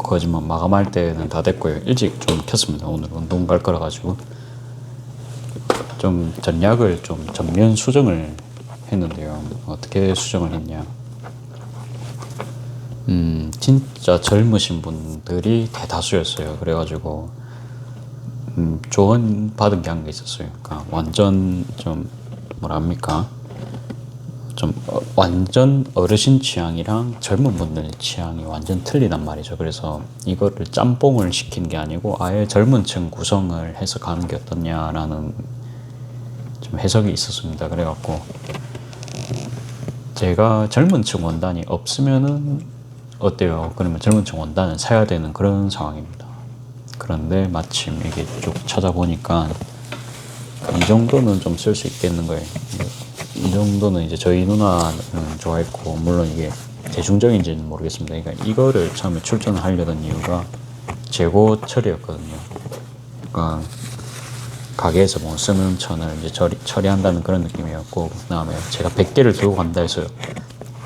거짓말 마감할 때는 다 됐고요. 일찍 좀 켰습니다. 오늘 운동 갈 거라 가지고 좀 전략을 좀 전면 수정을 했는데요. 어떻게 수정을 했냐? 진짜 젊으신 분들이 대다수였어요. 그래가지고 조언 받은 게 한 게 있었어요. 그러니까 완전 좀 뭐랍니까? 좀 완전 어르신 취향이랑 젊은 분들 취향이 완전 틀리단 말이죠. 그래서 이거를 짬뽕을 시킨 게 아니고 아예 젊은 층 구성을 해서 가는 게 어떻냐라는 좀 해석이 있었습니다. 그래갖고 제가 젊은 층 원단이 없으면은 어때요? 그러면 젊은 층 원단을 사야 되는 그런 상황입니다. 그런데 마침 이게 쭉 찾아보니까 이 정도는 좀 쓸 수 있겠는 거예요. 이 정도는 이제 저희 누나는 좋아했고, 물론 이게 대중적인지는 모르겠습니다. 그러니까 이거를 처음에 출전을 하려던 이유가 재고 처리였거든요. 그러니까 가게에서 뭐 쓰는 천을 이제 처리한다는 그런 느낌이었고, 그 다음에 제가 100개를 들고 간다 해서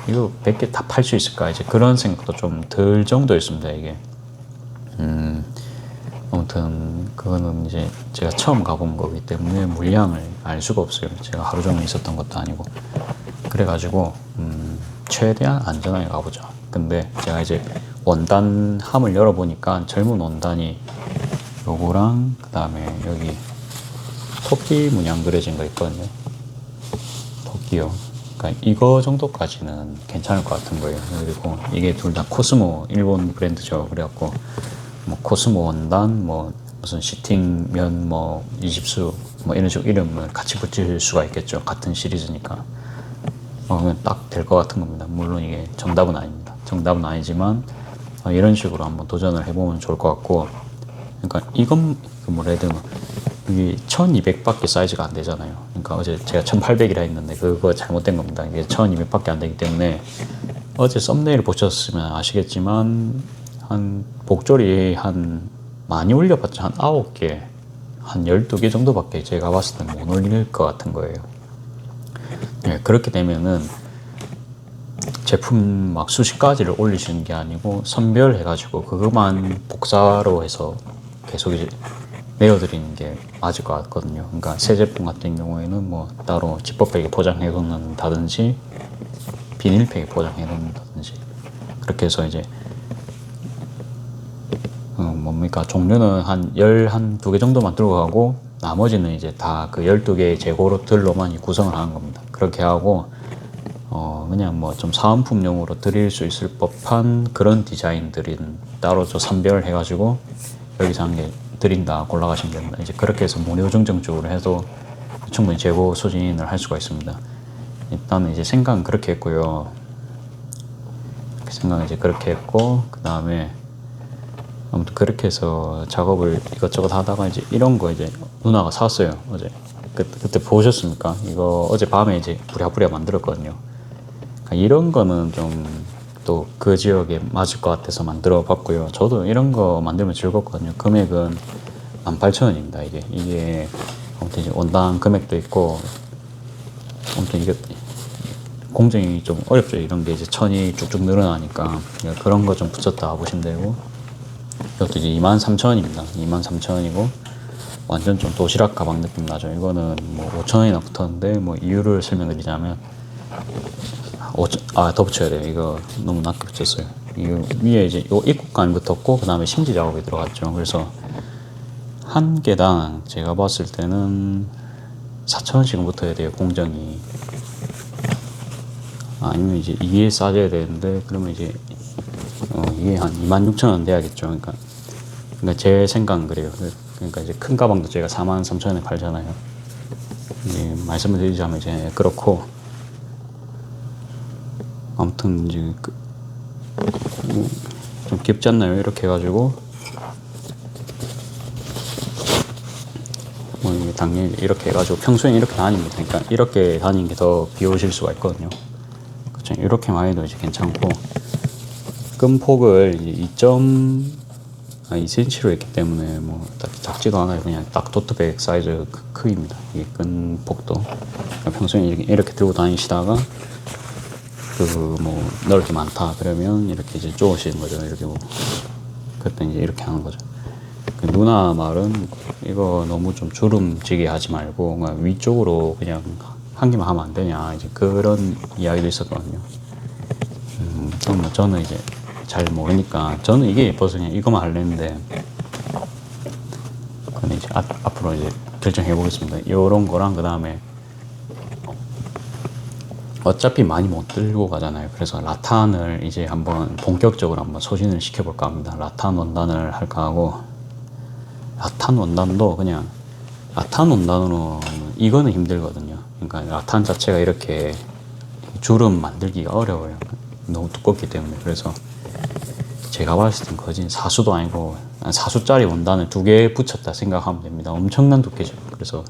이거 100개 다 팔 수 있을까? 이제 그런 생각도 좀 들 정도였습니다, 이게. 아무튼 그거는 이제 제가 처음 가본 거기 때문에 물량을 알 수가 없어요. 제가 하루 종일 있었던 것도 아니고. 그래가지고 최대한 안전하게 가보자. 근데 제가 이제 원단 함을 열어보니까 젊은 원단이 요거랑 그 다음에 여기 토끼 문양 그려진 거 있거든요. 토끼요. 그러니까 이거 정도까지는 괜찮을 것 같은 거예요. 그리고 이게 둘 다 코스모 일본 브랜드죠. 그래갖고 뭐 코스모 원단, 뭐 무슨 시팅면, 뭐 이집수, 뭐 이런 식으로 이름을 같이 붙일 수가 있겠죠. 같은 시리즈니까. 그러면 딱 될 것 같은 겁니다. 물론 이게 정답은 아닙니다. 정답은 아니지만 이런 식으로 한번 도전을 해보면 좋을 것 같고. 그러니까 이건 뭐라 해야 되나, 이게 1200밖에 사이즈가 안 되잖아요. 그러니까 어제 제가 1800이라 했는데 그거 잘못된 겁니다. 이게 1200밖에 안 되기 때문에 어제 썸네일 보셨으면 아시겠지만 한 복졸이 한 많이 올려봤자 한 9개, 한 12개 정도밖에 제가 봤을 때는 못 올릴 것 같은 거예요. 네, 그렇게 되면은 제품 막 수십 가지를 올리시는 게 아니고 선별해가지고 그것만 복사로 해서 계속 이제 내어드리는 게 맞을 것 같거든요. 그러니까 새 제품 같은 경우에는 뭐 따로 지퍼백에 포장해 놓는다든지 비닐팩에 포장해 놓는다든지 그렇게 해서 이제 뭡니까, 종류는 한 12개 정도만 들고 가고 나머지는 이제 다 그 12개의 재고로들로만 구성을 하는 겁니다. 그렇게 하고 그냥 뭐 좀 사은품용으로 드릴 수 있을 법한 그런 디자인들은 따로 저 선별해 가지고 여기서 한 개 드린다 골라가시면 됩니다. 이제 그렇게 해서 무료 증정 쪽으로 해도 충분히 재고 소진을 할 수가 있습니다. 일단은 이제 생각은 그렇게 했고요. 생각은 이제 그렇게 했고, 그 다음에 아무튼 그렇게 해서 작업을 이것저것 하다가 이제 이런 거 이제 누나가 샀어요. 어제 그때 보셨습니까? 이거 어제 밤에 이제 부랴부랴 만들었거든요. 그러니까 이런 거는 좀 또 그 지역에 맞을 것 같아서 만들어 봤고요. 저도 이런 거 만들면 즐겁거든요. 금액은 18,000원입니다. 이게 아무튼 이제 원단 금액도 있고, 아무튼 이게 공정이 좀 어렵죠. 이런 게 이제 천이 쭉쭉 늘어나니까 그런 거 좀 붙였다 보시면 되고, 이것도 이제 23,000원입니다. 23,000원이고 완전 좀 도시락 가방 느낌 나죠. 이거는 뭐 5,000원이나 붙었는데, 뭐 이유를 설명드리자면 더 붙여야 돼요. 이거 너무 낮게 붙였어요. 이거 위에 이제 요 입구감이 붙었고 그 다음에 심지 작업이 들어갔죠. 그래서 한 개당 제가 봤을 때는 4,000원씩은 붙어야 돼요. 공정이. 아니면 이제 이게 싸져야 되는데, 그러면 이제 이게 한 26,000원 돼야겠죠. 그러니까 제 생각은 그래요. 그러니까 이제 큰 가방도 제가 43,000원에 팔잖아요. 이제 말씀을 드리자면 이제 그렇고, 아무튼 이제 좀 귀엽지 않나요? 이렇게 해가지고 뭐 이게 당연히 이렇게 해가지고 평소엔 이렇게 다닙니다. 그러니까 이렇게 다니는 게 더 비오실 수가 있거든요. 그렇죠? 이렇게만 해도 이제 괜찮고, 끈 폭을 이제 2cm로 했기 때문에 뭐 작지도 않아요. 그냥 딱 토트백 사이즈 크기입니다. 이게 끈 폭도. 그러니까 평소에 이렇게 들고 다니시다가 뭐 넣을 게 많다 그러면 이렇게 이제 쪼으시는 거죠. 이렇게 뭐 그때 이제 이렇게 하는 거죠. 그 누나 말은 이거 너무 좀 주름지게 하지 말고 그냥 위쪽으로 그냥 한 개만 하면 안 되냐 이제 그런 이야기도 있었거든요. 저는 이제 잘 모르니까 저는 이게 예뻐서 그냥 이거만 하려는데 근데 이제 앞으로 이제 결정해 보겠습니다. 이런 거랑 그 다음에 어차피 많이 못 들고 가잖아요. 그래서 라탄을 이제 한번 본격적으로 한번 소진을 시켜볼까 합니다. 라탄 원단을 할까 하고, 라탄 원단도 그냥 라탄 원단으로 이거는 힘들거든요. 그러니까 라탄 자체가 이렇게 주름 만들기가 어려워요. 너무 두껍기 때문에. 그래서 제가 봤을 땐 거진 사수도 아니고 4수짜리 원단을 2개 붙였다 생각하면 됩니다. 엄청난 두께죠. 그래서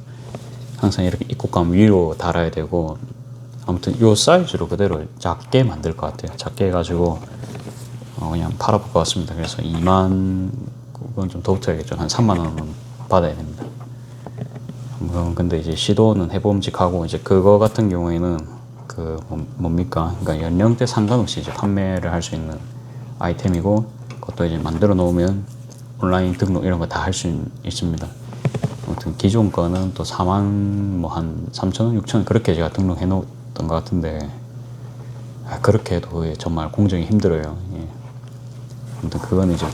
항상 이렇게 입고감 위로 달아야 되고, 아무튼 요 사이즈로 그대로 작게 만들 것 같아요. 작게 해가지고 그냥 팔아볼 것 같습니다. 그래서 2만, 그건 좀 더 붙어야겠죠. 한 3만 원은 받아야 됩니다. 근데 이제 시도는 해봄직하고, 이제 그거 같은 경우에는 그 뭡니까? 그러니까 연령대 상관없이 이제 판매를 할 수 있는 아이템이고, 그것도 이제 만들어 놓으면 온라인 등록 이런 거 다 할 수 있습니다. 아무튼 기존 거는 또 4만 뭐 한 3,000원, 6,000원 그렇게 제가 등록해 놓았던 것 같은데, 그렇게 해도 정말 공정이 힘들어요. 예. 아무튼 그건 이제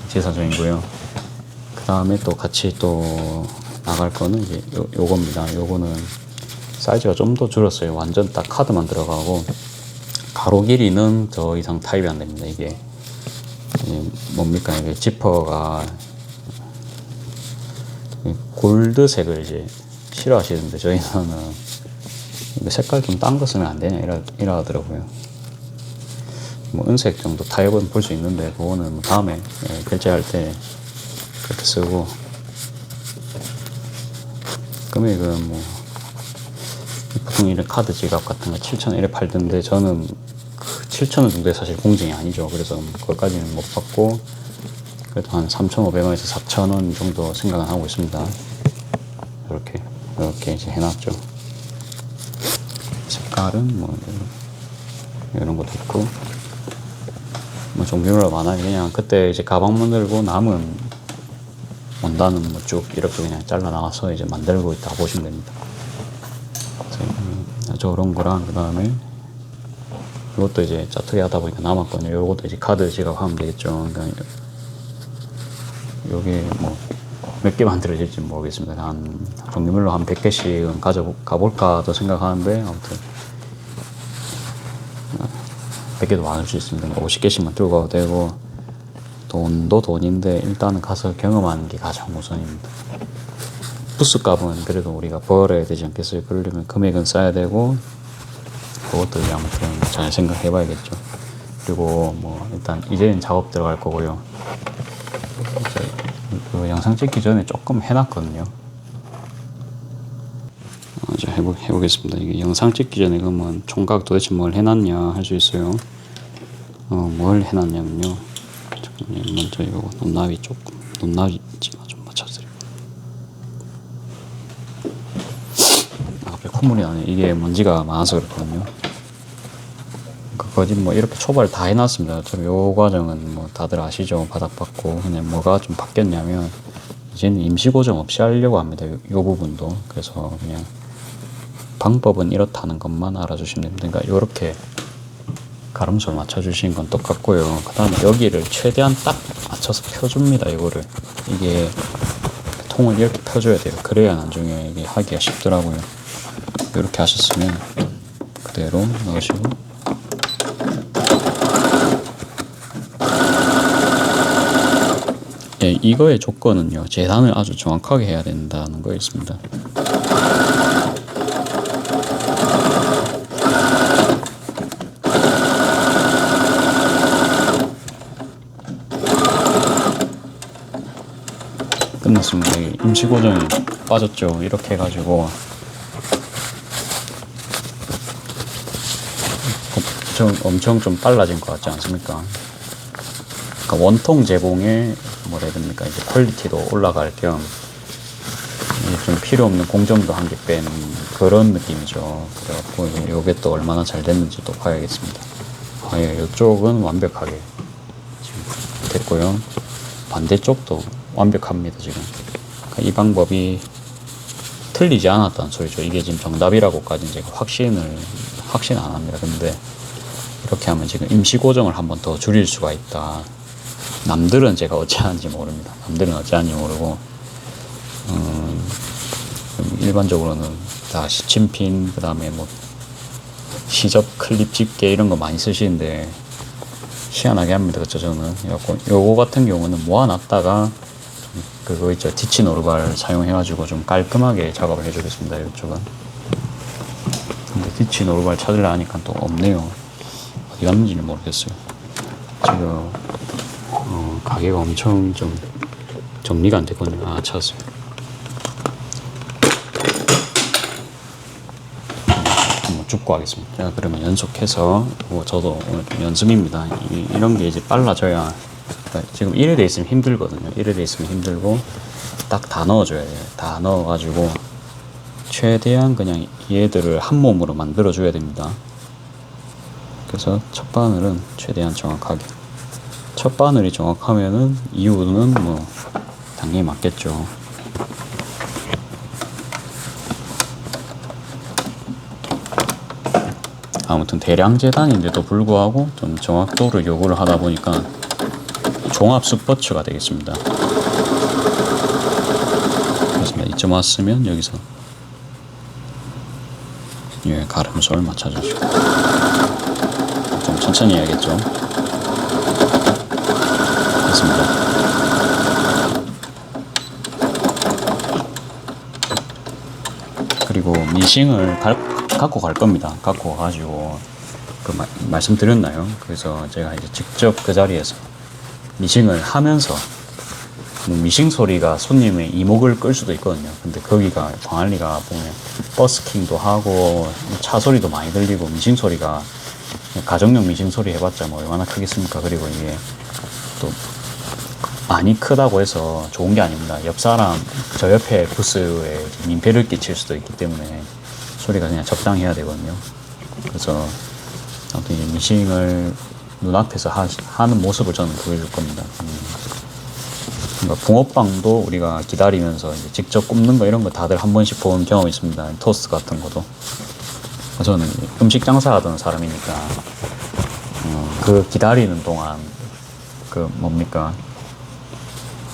제 사정이고요. 그 다음에 또 같이 또 나갈 거는 이제 요겁니다. 요거는 사이즈가 좀 더 줄었어요. 완전 딱 카드만 들어가고, 가로 길이는 더 이상 타입이 안 됩니다. 이게 뭡니까? 이게 지퍼가 골드색을 이제 싫어하시는데, 저희는 색깔 좀 딴 거 쓰면 안 되냐 이러 하더라고요. 뭐 은색 정도 타입은 볼 수 있는데, 그거는 뭐 다음에 결제할 때 그렇게 쓰고, 금액은 뭐 보통 이런 카드 지갑 같은 거 7,000원 이래 팔던데, 저는 그 7,000원 정도에 사실 공정이 아니죠. 그래서 그것까지는 못 받고, 그래도 한 3,500원에서 4,000원 정도 생각은 하고 있습니다. 이렇게 이제 해놨죠. 색깔은 뭐 이런 것도 있고, 뭐 종류가 많아요. 그냥 그때 이제 가방 만들고 남은 원단은 뭐 쭉 이렇게 그냥 잘라 나와서 이제 만들고 있다 보시면 됩니다. 저런 거랑, 그 다음에 이것도 이제 짜투리 하다 보니까 남았거든요. 요것도 이제 카드 지갑 하면 되겠죠. 그러니까 요게 뭐 몇 개 만들어질지 모르겠습니다. 한 종류별로 한 100개씩은 가볼까도 생각하는데, 아무튼 100개도 많을 수 있습니다. 50개씩만 들고 가도 되고, 돈도 돈인데 일단은 가서 경험하는 게 가장 우선입니다. 부스 값은 그래도 우리가 벌어야 되지 않겠어요? 그러려면 금액은 써야 되고, 그것도 아무튼 잘 생각해 봐야겠죠. 그리고 뭐 일단 이제는 작업 들어갈 거고요. 그 영상 찍기 전에 조금 해놨거든요. 이제 해보겠습니다. 이게 영상 찍기 전에 그러면 총각 도대체 뭘 해놨냐 할 수 있어요. 뭘 해놨냐면요. 잠깐만요. 먼저 이거 높낮이지만 좀 맞춰드리고. 갑자기 콧물이 나네. 이게 먼지가 많아서 그렇거든요. 거짓 뭐 이렇게 초벌 다 해놨습니다. 요 과정은 뭐 다들 아시죠? 바닥받고. 그냥 뭐가 좀 바뀌었냐면, 이제는 임시 고정 없이 하려고 합니다. 요 부분도. 그래서 그냥 방법은 이렇다는 것만 알아주시면 됩니다. 그러니까 요렇게 가름수를 맞춰주시는 건 똑같고요. 그 다음에 여기를 최대한 딱 맞춰서 펴줍니다. 이거를. 이게 통을 이렇게 펴줘야 돼요. 그래야 나중에 이게 하기가 쉽더라고요. 이렇게 하셨으면 그대로 넣으시고, 예, 이거의 조건은요, 재단을 아주 정확하게 해야 된다는 거 있습니다. 끝났습니다. 임시 고정이 빠졌죠. 이렇게 해가지고 엄청 좀 빨라진 것 같지 않습니까? 그러니까 원통 제공에 뭐라 해야 됩니까? 이제 퀄리티도 올라갈 겸 좀 필요 없는 공정도 한 개 뺀 그런 느낌이죠. 그래갖고 이게 또 얼마나 잘 됐는지 또 봐야겠습니다. 이쪽은 완벽하게 지금 됐고요. 반대쪽도 완벽합니다. 지금 이 방법이 틀리지 않았다는 소리죠. 이게 지금 정답이라고까지는 제가 확신 안 합니다. 근데 이렇게 하면 지금 임시 고정을 한 번 더 줄일 수가 있다. 남들은 제가 어찌하는지 모릅니다. 남들은 어찌하는지 모르고 일반적으로는 다 시침핀, 그 다음에 뭐 시접 클립 집게 이런 거 많이 쓰시는데 희한하게 합니다. 그렇죠? 저는 요거 같은 경우는 모아놨다가 그거 있죠, 티치 노루발 사용해가지고 좀 깔끔하게 작업을 해주겠습니다. 이쪽은. 근데 티치 노루발 찾으려 하니까 또 없네요. 어디 갔는지는 모르겠어요. 지금 가게가 엄청 좀 정리가 안 됐거든요. 찾았어요. 한번 줍고 하겠습니다. 자, 그러면 연속해서 저도 오늘 좀 연습입니다. 이런 게 이제 빨라져야. 지금 1회 돼 있으면 힘들거든요. 1회 돼 있으면 힘들고 딱 다 넣어줘야 돼요. 다 넣어가지고 최대한 그냥 얘들을 한 몸으로 만들어 줘야 됩니다. 그래서 첫 바늘은 최대한 정확하게. 첫 바늘이 정확하면은 이유는 뭐 당연히 맞겠죠. 아무튼 대량 재단인데도 불구하고 좀 정확도를 요구를 하다 보니까 종합 스포츠가 되겠습니다. 그렇습니다. 이쯤 왔으면 여기서 가름소를 맞춰주시고 좀 천천히 해야겠죠. 됐습니다. 그리고 미싱을 갖고 갈 겁니다. 갖고 가가지고 말씀드렸나요? 그래서 제가 이제 직접 그 자리에서 미싱을 하면서 미싱 소리가 손님의 이목을 끌 수도 있거든요. 근데 거기가 광안리가 보면 버스킹도 하고 차 소리도 많이 들리고 미싱 소리가 가정용 미싱 소리 해봤자 뭐 얼마나 크겠습니까? 그리고 이게 또 많이 크다고 해서 좋은 게 아닙니다. 옆 사람 저 옆에 부스에 민폐를 끼칠 수도 있기 때문에 소리가 그냥 적당히 해야 되거든요. 그래서 아무튼 이제 미싱을 눈앞에서 하는 모습을 저는 보여줄 겁니다. 그러니까 붕어빵도 우리가 기다리면서 이제 직접 굽는 거 이런 거 다들 한 번씩 본 경험이 있습니다. 토스트 같은 것도. 저는 음식 장사하던 사람이니까 그 기다리는 동안 그 뭡니까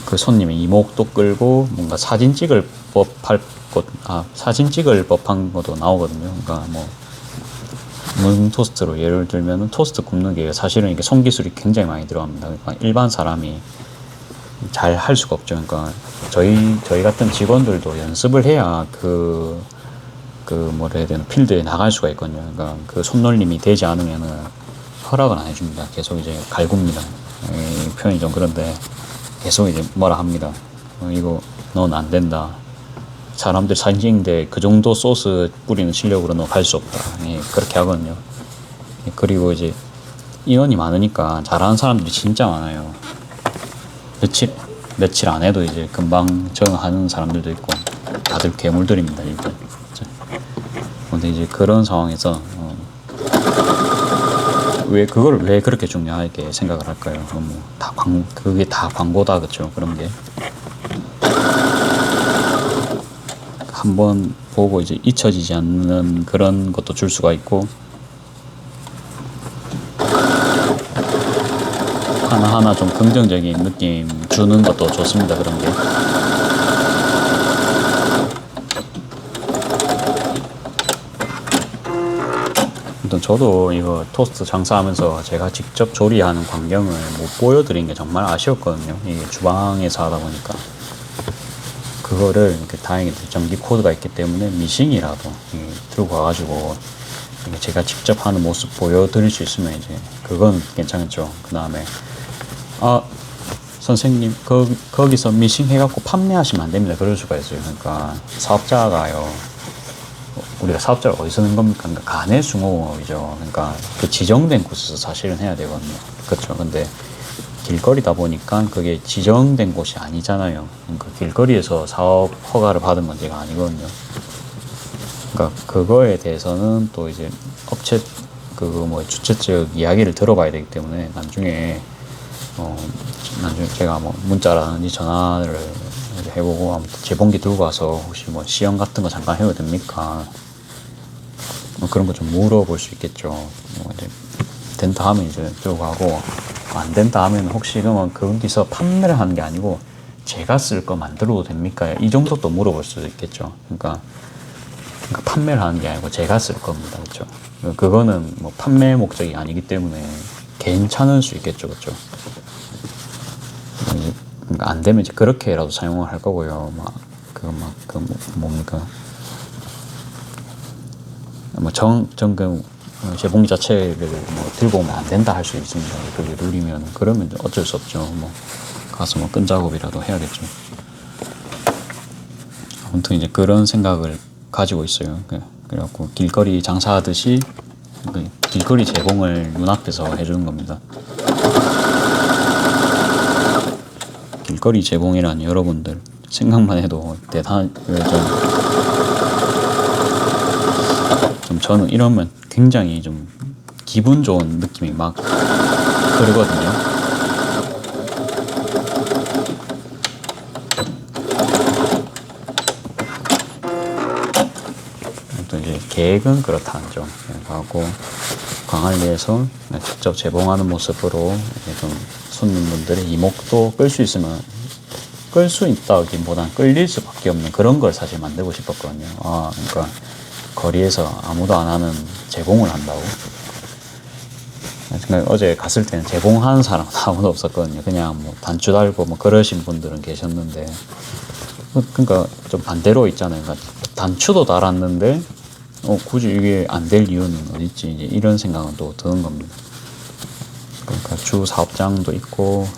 그 손님의 이목도 끌고 뭔가 사진 찍을 법한 것도 나오거든요. 그러니까 뭐 문 토스트로 예를 들면 토스트 굽는 게 사실은 이게 손기술이 굉장히 많이 들어갑니다. 그러니까 일반 사람이 잘 할 수가 없죠. 그러니까 저희 같은 직원들도 연습을 해야 뭐라 해야 되나 필드에 나갈 수가 있거든요. 그러니까 그 손놀림이 되지 않으면은 허락을 안 해줍니다. 계속 이제 갈굽니다. 표현이 좀 그런데 계속 이제 뭐라 합니다. 이거 넌 안 된다. 사람들 사진 찍는데 그 정도 소스 뿌리는 실력으로 너 갈 수 없다. 그렇게 하거든요. 그리고 이제 인원이 많으니까 잘하는 사람들이 진짜 많아요. 며칠 안 해도 이제 금방 적응하는 사람들도 있고 다들 괴물들입니다. 일단. 근데 이제 그런 상황에서 왜 그렇게 중요하게 생각을 할까요? 그게 다 광고다, 그쵸? 그런 게 한번 보고 이제 잊혀지지 않는 그런 것도 줄 수가 있고 하나하나 좀 긍정적인 느낌 주는 것도 좋습니다. 그런 게. 아무튼 저도 이거 토스트 장사하면서 제가 직접 조리하는 광경을 못 보여드린 게 정말 아쉬웠거든요. 이게 주방에서 하다 보니까. 그거를 다행히 전기 코드가 있기 때문에 미싱이라도 들고 와가지고 제가 직접 하는 모습 보여드릴 수 있으면 이제 그건 괜찮겠죠. 그 다음에 선생님 거기서 미싱 해갖고 판매하시면 안 됩니다. 그럴 수가 있어요. 그러니까 사업자가요. 우리가 사업자를 어디서 낸 겁니까? 그러니까 가내숭어업이죠. 그러니까 그 지정된 곳에서 사실은 해야 되거든요. 그렇죠. 근데 길거리다 보니까 그게 지정된 곳이 아니잖아요. 그러니까 길거리에서 사업 허가를 받은 문제가 아니거든요. 그러니까 그거에 대해서는 또 이제 업체 주최 측 이야기를 들어봐야 되기 때문에 나중에 제가 뭐 문자라든지 전화를 해보고 아무튼 재봉기 들고 와서 혹시 뭐 시연 같은 거 잠깐 해도 됩니까? 뭐 그런 거 좀 물어볼 수 있겠죠. 뭐 이제 된다 하면 이제 들고 가고 안 된다 하면 혹시 그러면 거기서 판매를 하는 게 아니고 제가 쓸 거 만들어도 됩니까? 이 정도 또 물어볼 수도 있겠죠. 그러니까 판매를 하는 게 아니고 제가 쓸 겁니다. 그렇죠? 그거는 뭐 판매 목적이 아니기 때문에 괜찮을 수 있겠죠. 그렇죠? 그러니까 안 되면 이제 그렇게라도 사용을 할 거고요. 뭡니까? 재봉 자체를 뭐 들고 오면 안 된다 할 수 있습니다. 그게 눌리면 그러면 어쩔 수 없죠. 뭐 가서 뭐 끈 작업이라도 해야겠죠. 아무튼 이제 그런 생각을 가지고 있어요. 그래갖고 길거리 장사하듯이 길거리 재봉을 눈앞에서 해주는 겁니다. 길거리 재봉이란 여러분들 생각만 해도 좀 저는 이러면 굉장히 좀 기분 좋은 느낌이 막 흐르거든요. 또 이제 계획은 그렇다는 점. 하고 광안리에서 직접 재봉하는 모습으로 좀 손님분들의 이목도 끌 수 있으면 끌 수 있다기보다는 끌릴 수밖에 없는 그런 걸 사실 만들고 싶었거든요. 그러니까 거리에서 아무도 안 하는 재봉을 한다고. 그러니까 어제 갔을 때는 재봉하는 사람은 아무도 없었거든요. 그냥 뭐 단추 달고 뭐 그러신 분들은 계셨는데, 그러니까 좀 반대로 있잖아요. 그러니까 단추도 달았는데 굳이 이게 안 될 이유는 어딨지, 이제 이런 생각은 또 드는 겁니다. 그러니까 주 사업장도 있고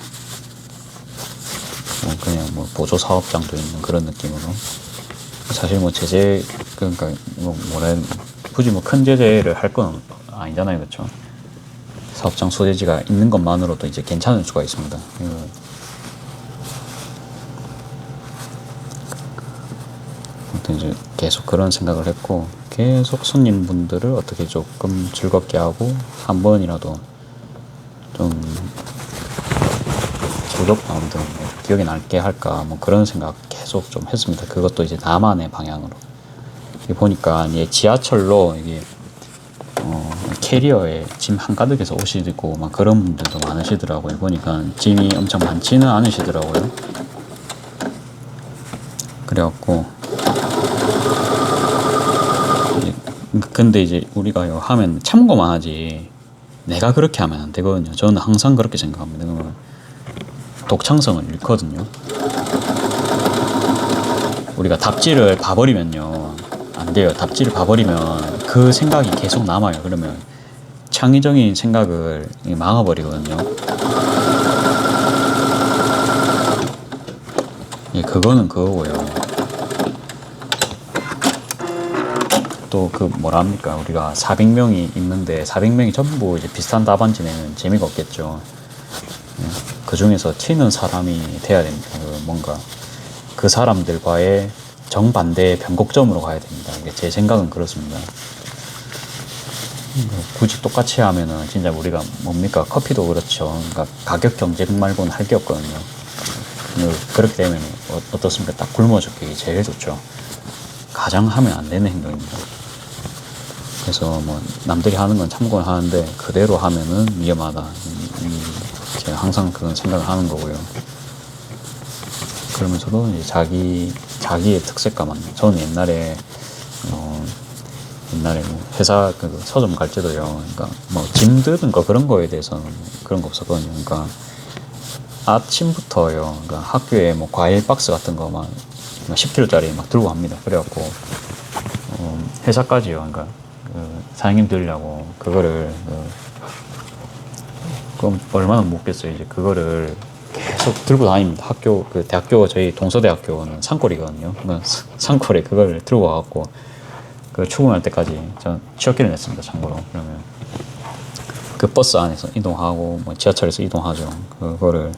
그냥 뭐 보조 사업장도 있는 그런 느낌으로. 사실 뭐 그러니까 굳이 뭐 큰 제재를 할 건 아니잖아요. 그렇죠? 사업장 소재지가 있는 것만으로도 이제 괜찮을 수가 있습니다. 아무튼 이제 계속 그런 생각을 했고, 계속 손님분들을 어떻게 조금 즐겁게 하고 한 번이라도 좀 아무튼 기억에 남게 할까, 뭐 그런 생각 계속 좀 했습니다. 그것도 이제 나만의 방향으로. 보니까 이게 지하철로 이게 캐리어에 짐 한가득해서 오시고 막 그런 분들도 많으시더라고요. 보니까 짐이 엄청 많지는 않으시더라고요. 그래갖고 근데 이제 우리가 하면 참고만 하지 내가 그렇게 하면 안 되거든요. 저는 항상 그렇게 생각합니다. 그러면 독창성을 잃거든요. 우리가 답지를 봐버리면요 안 돼요. 답지를 봐버리면 그 생각이 계속 남아요. 그러면 창의적인 생각을 막아버리거든요. 그거는 그거고요. 또 뭐랍니까, 우리가 400명이 있는데 400명이 전부 이제 비슷한 답안지 내면 재미가 없겠죠. 그 중에서 튀는 사람이 돼야 됩니다. 뭔가 그 사람들과의 정반대의 변곡점으로 가야 됩니다. 이게 제 생각은 그렇습니다. 굳이 똑같이 하면은 진짜 우리가 뭡니까, 커피도 그렇죠. 그러니까 가격 경쟁 말고는 할 게 없거든요. 그렇게 되면 어떻습니까? 딱 굶어 죽기 제일 좋죠. 가장 하면 안 되는 행동입니다. 그래서 뭐 남들이 하는 건 참고는 하는데 그대로 하면은 위험하다. 제가 항상 그런 생각을 하는 거고요. 그러면서도 이제 자기의 특색감만. 저는 옛날에 뭐 회사 서점 갈 때도요. 그러니까 뭐 짐 드는 거 그런 거에 대해서는 그런 거 없었거든요. 그러니까 아침부터요. 그러니까 학교에 뭐 과일 박스 같은 거 막 10kg짜리 막 들고 갑니다. 그래갖고 회사까지요. 그러니까 사장님 드리려고 그거를 그럼 얼마나 먹겠어요. 이제 그거를 계속 들고 다닙니다. 대학교 저희 동서대학교는 산골이거든요. 산골에 그걸 들고 와갖고 출근할 때까지 전 취업기를 냈습니다. 참고로. 그러면 그 버스 안에서 이동하고 뭐 지하철에서 이동하죠. 그거를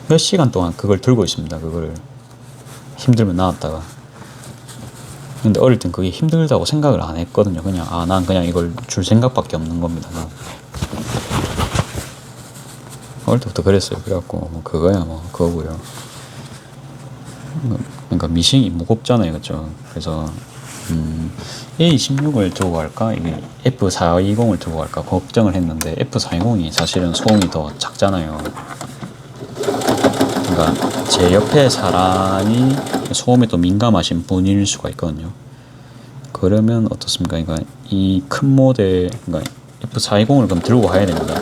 몇 시간 동안 그걸 들고 있습니다. 그거를 힘들면 나왔다가. 근데 어릴 땐 그게 힘들다고 생각을 안 했거든요. 그냥 난 그냥 이걸 줄 생각밖에 없는 겁니다. 어릴 때부터 그랬어요. 그래갖고 뭐 그거야 뭐 그거고요. 그러니까 미싱이 무겁잖아요, 그렇죠? 그래서 A16을 들고 갈까? 이게 F420을 들고 갈까 걱정을 했는데 F420이 사실은 소음이 더 작잖아요. 그러니까 제 옆에 사람이 소음에 또 민감하신 분일 수가 있거든요. 그러면 어떻습니까? 그러니까 이 큰 모델, 그러니까 F420을 그럼 들고 가야 됩니다.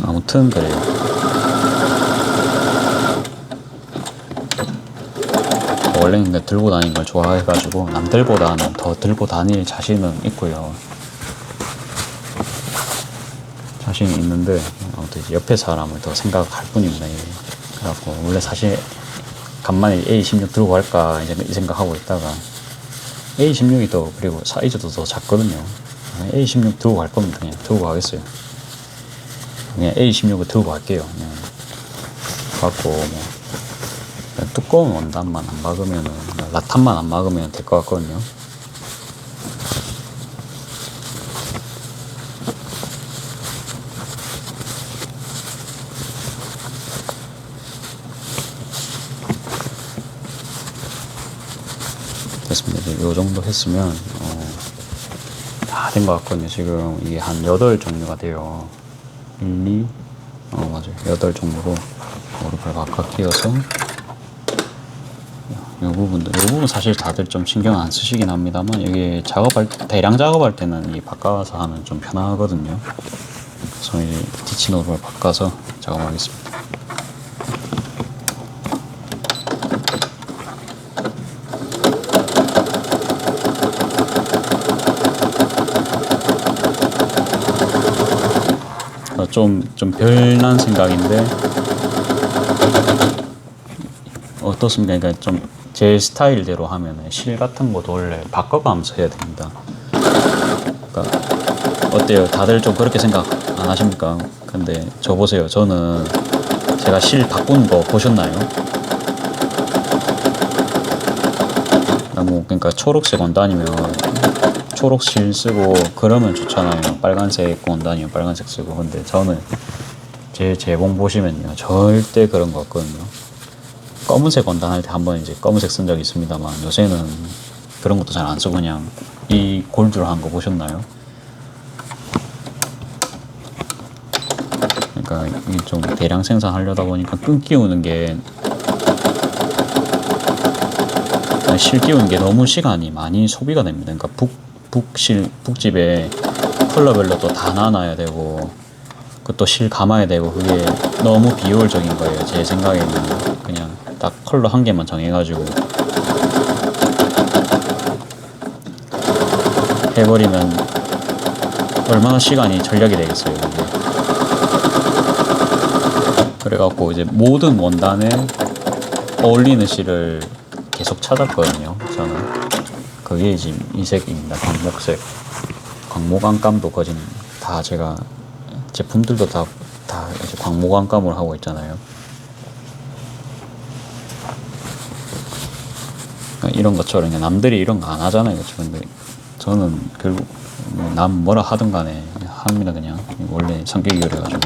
아무튼 그래요. 원래는 그러니까 들고 다니는 걸 좋아해가지고 남들보다는 더 들고 다닐 자신은 있고요. 자신이 있는데 아무튼 옆에 사람을 더 생각할 뿐입니다. 그래갖고 원래 사실 간만에 A16 들고 갈까 이제 이 생각하고 있다가 A16이 또 그리고 사이즈도 더 작거든요. A16 들고 갈 겁니다. 그냥 들고 가겠어요. 그냥 A16을 들고 갈게요. 그냥 갖고 뭐 두꺼운 원단만 안 막으면은 라탄만 안 막으면 될 것 같거든요. 됐습니다. 이제 요 정도 했으면 다 된 것 같거든요. 지금 이게 한 8종류가 돼요. 1, 2, 맞아요. 8종류로 무릎을 각각 끼워서 이 부분 사실 다들 좀 신경 안 쓰시긴 합니다만 이게 대량 작업할 때는 이 바꿔서 하면 좀 편하거든요. 그래서 이제 디치노를 바꿔서 작업하겠습니다. 좀 별난 생각인데 어떻습니까? 그러니까 좀 제 스타일대로 하면은 실 같은 것도 원래 바꿔가면서 해야 됩니다. 그러니까 어때요? 다들 좀 그렇게 생각 안 하십니까? 근데 저 보세요. 저는 제가 실 바꾼 거 보셨나요? 그러니까 초록색 원단이면 초록 실 쓰고 그러면 좋잖아요. 빨간색 원단이면 빨간색 쓰고. 근데 저는 제 재봉 보시면요 절대 그런 거 없거든요. 검은색 원단 할 때 한번 이제 검은색 쓴 적이 있습니다만 요새는 그런 것도 잘 안 쓰고 그냥 이 골드로 한 거 보셨나요? 그러니까 이게 좀 대량 생산하려다 보니까 끈 끼우는 게 실 끼우는 게 너무 시간이 많이 소비가 됩니다. 그러니까 북집에 컬러별로 또 다 나눠야 되고 그것도 실 감아야 되고 그게 너무 비효율적인 거예요. 제 생각에는 그냥 딱 컬러 한 개만 정해가지고 해버리면 얼마나 시간이 절약이 되겠어요. 이게. 그래갖고 이제 모든 원단에 어울리는 실을 계속 찾았거든요. 저는 그게 지금 이 색입니다. 광목색. 광목안감도 거진 다 제가 제품들도 다 이제 광목안감으로 하고 있잖아요. 그러니까 이런 것처럼 남들이 이런 거 안 하잖아요. 그렇죠? 근데 저는 결국 남 뭐라 하든 간에 합니다. 그냥 원래 성격이 그래가지고.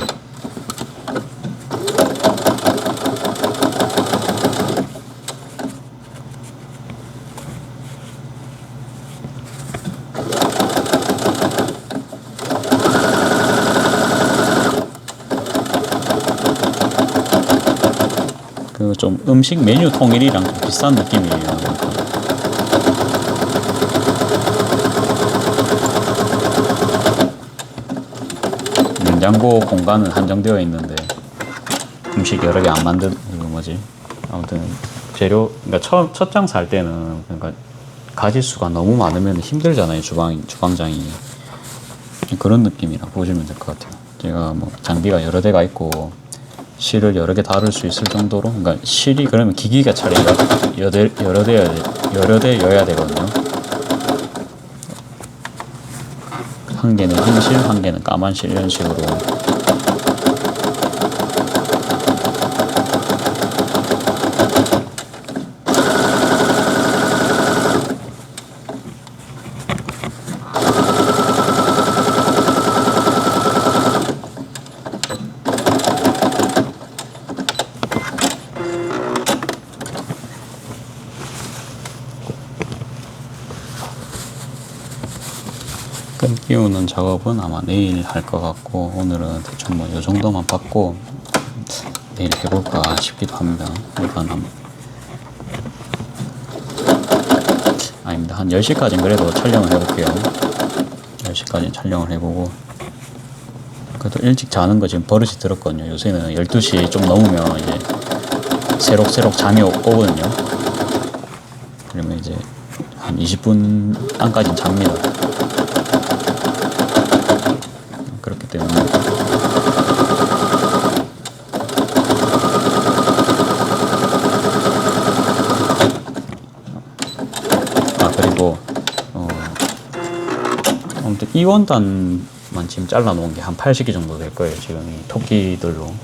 그 좀 음식 메뉴 통일이랑 좀 비슷한 느낌이에요. 냉장고 공간은 한정되어 있는데 음식 여러 개 안 만든 이거 뭐지? 아무튼 재료 그러니까 첫 장사 할 때는 그러니까 가짓수가 너무 많으면 힘들잖아요. 주방장이 그런 느낌이라 보시면 될 것 같아요. 제가 뭐 장비가 여러 대가 있고 실을 여러 개 다룰 수 있을 정도로. 그러니까 실이 그러면 기기가 차례 여러 대여야 되거든요. 한 개는 흰 실, 한 개는 까만 실, 이런 식으로. 끈 끼우는 작업은 아마 내일 할 것 같고, 오늘은 대충 뭐 요 정도만 받고 내일 해볼까 싶기도 합니다. 일단 아닙니다. 한 10시까지는 그래도 촬영을 해볼게요. 10시까지 촬영을 해보고, 그래도 일찍 자는 거 지금 버릇이 들었거든요. 요새는 12시 좀 넘으면 이제 새록새록 잠이 오거든요. 그러면 이제 한 20분 안까지는 잡니다. 그렇기 때문에 그리고 아무튼 이 원단만 지금 잘라 놓은 게 한 80개 정도 될 거예요. 지금 이 토끼들로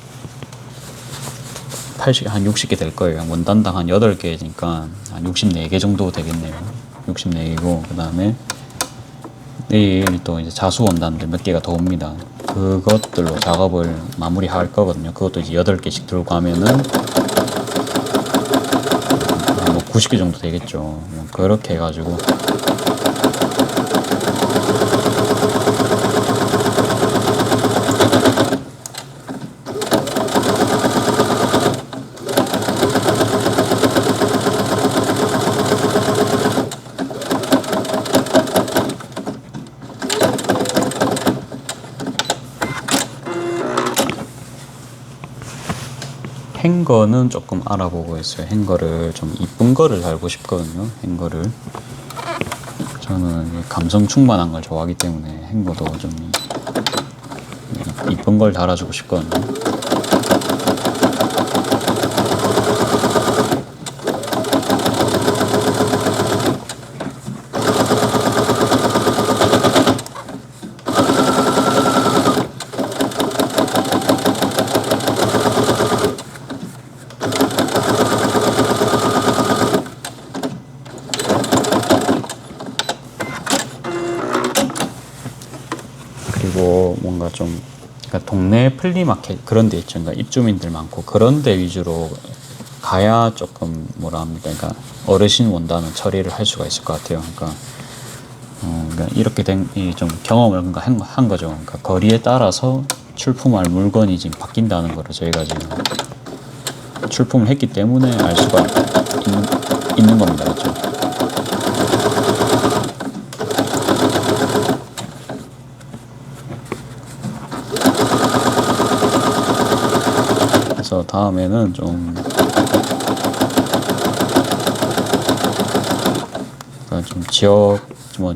80, 한 60개 될 거예요. 원단당 한 8개니까 한 64개 정도 되겠네요. 64개고, 그 다음에 내일 또 이제 자수 원단들 몇 개가 더 옵니다. 그것들로 작업을 마무리할 거거든요. 그것도 이제 8개씩 들고 가면은 뭐 90개 정도 되겠죠. 뭐 그렇게 해가지고 행거는 조금 알아보고 있어요. 행거를 좀 이쁜 거를 달고 싶거든요. 행거를 저는 감성 충만한 걸 좋아하기 때문에 행거도 좀 이쁜 걸 달아주고 싶거든요. 그리고 뭔가 좀 그러니까 동네 플리마켓 그런 데 있죠. 그러니까 입주민들 많고 그런 데 위주로 가야 조금 뭐라 합니까? 그러니까 어르신 원단은 처리를 할 수가 있을 것 같아요. 그러니까 이렇게 된 이 좀 경험을 그러니까 한 거죠. 그러니까 거리에 따라서 출품할 물건이 지금 바뀐다는 거를 저희가 지금 출품을 했기 때문에 알 수가 있는 겁니다. 그렇죠? 그래서 다음에는 좀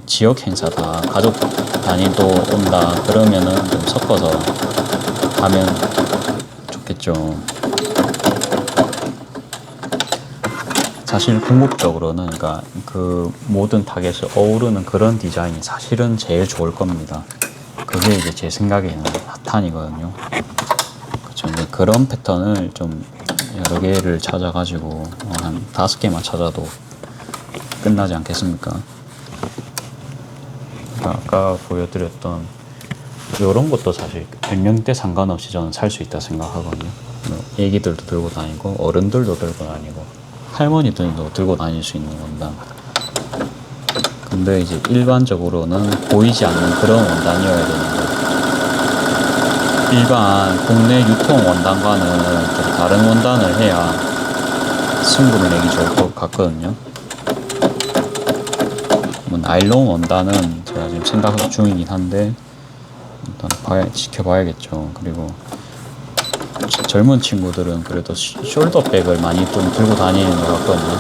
지역 행사다, 가족 단위도 온다 그러면은 좀 섞어서 하면 좋겠죠. 사실 궁극적으로는 그러니까 그 모든 타겟을 어우르는 그런 디자인이 사실은 제일 좋을 겁니다. 그게 이제 제 생각에는 핫한이거든요. 그렇죠. 이제 그런 패턴을 좀 여러 개를 찾아가지고 한 5개만 찾아도 끝나지 않겠습니까? 아까 보여드렸던 이런 것도 사실 연령대 상관없이 저는 살 수 있다 생각하거든요. 애기들도 들고 다니고 어른들도 들고 다니고 할머니들도 들고 다닐 수 있는 원단. 근데 이제 일반적으로는 보이지 않는 그런 원단이어야 되는데 일반 국내 유통 원단과는 좀 다른 원단을 해야 승부를 내기 좋을 것 같거든요. 뭐 나일론 원단은 제가 지금 생각 중이긴 한데 일단 지켜봐야겠죠. 그리고 젊은 친구들은 그래도 숄더백을 많이 좀 들고 다니는 것 같거든요.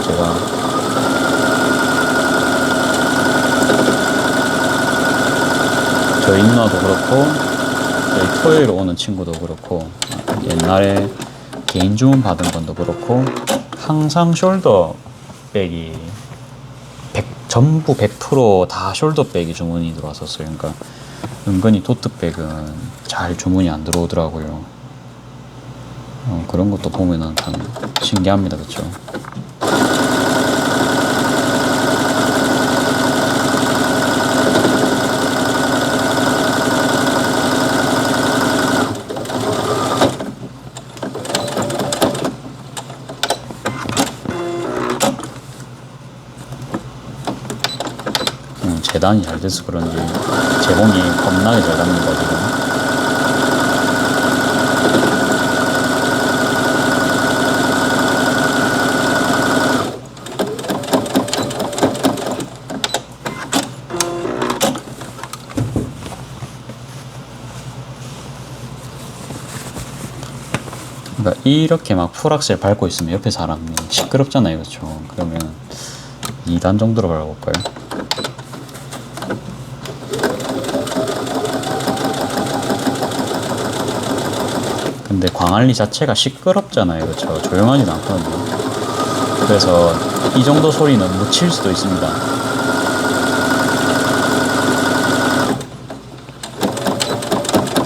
저희 누나도 그렇고 저희 토요일 오는 친구도 그렇고 옛날에 개인 주문 받은 건도 그렇고 항상 숄더 백이 전부 100%다 숄더 백이 주문이 들어왔었어요. 그러니까 은근히 토트백은 잘 주문이 안 들어오더라고요. 그런 것도 보면은 참 신기합니다. 그쵸? 재단이 잘 돼서 그런지 제공이 겁나게 잘 갑니다 지금. 그러니까 이렇게 막 풀악셀 밟고 있으면 옆에 사람이 시끄럽잖아요, 그렇죠? 그러면 2단 정도로 밟아볼까요? 근데 광안리 자체가 시끄럽잖아요, 그렇죠? 조용하지도 않거든요. 그래서 이 정도 소리는 묻힐 수도 있습니다.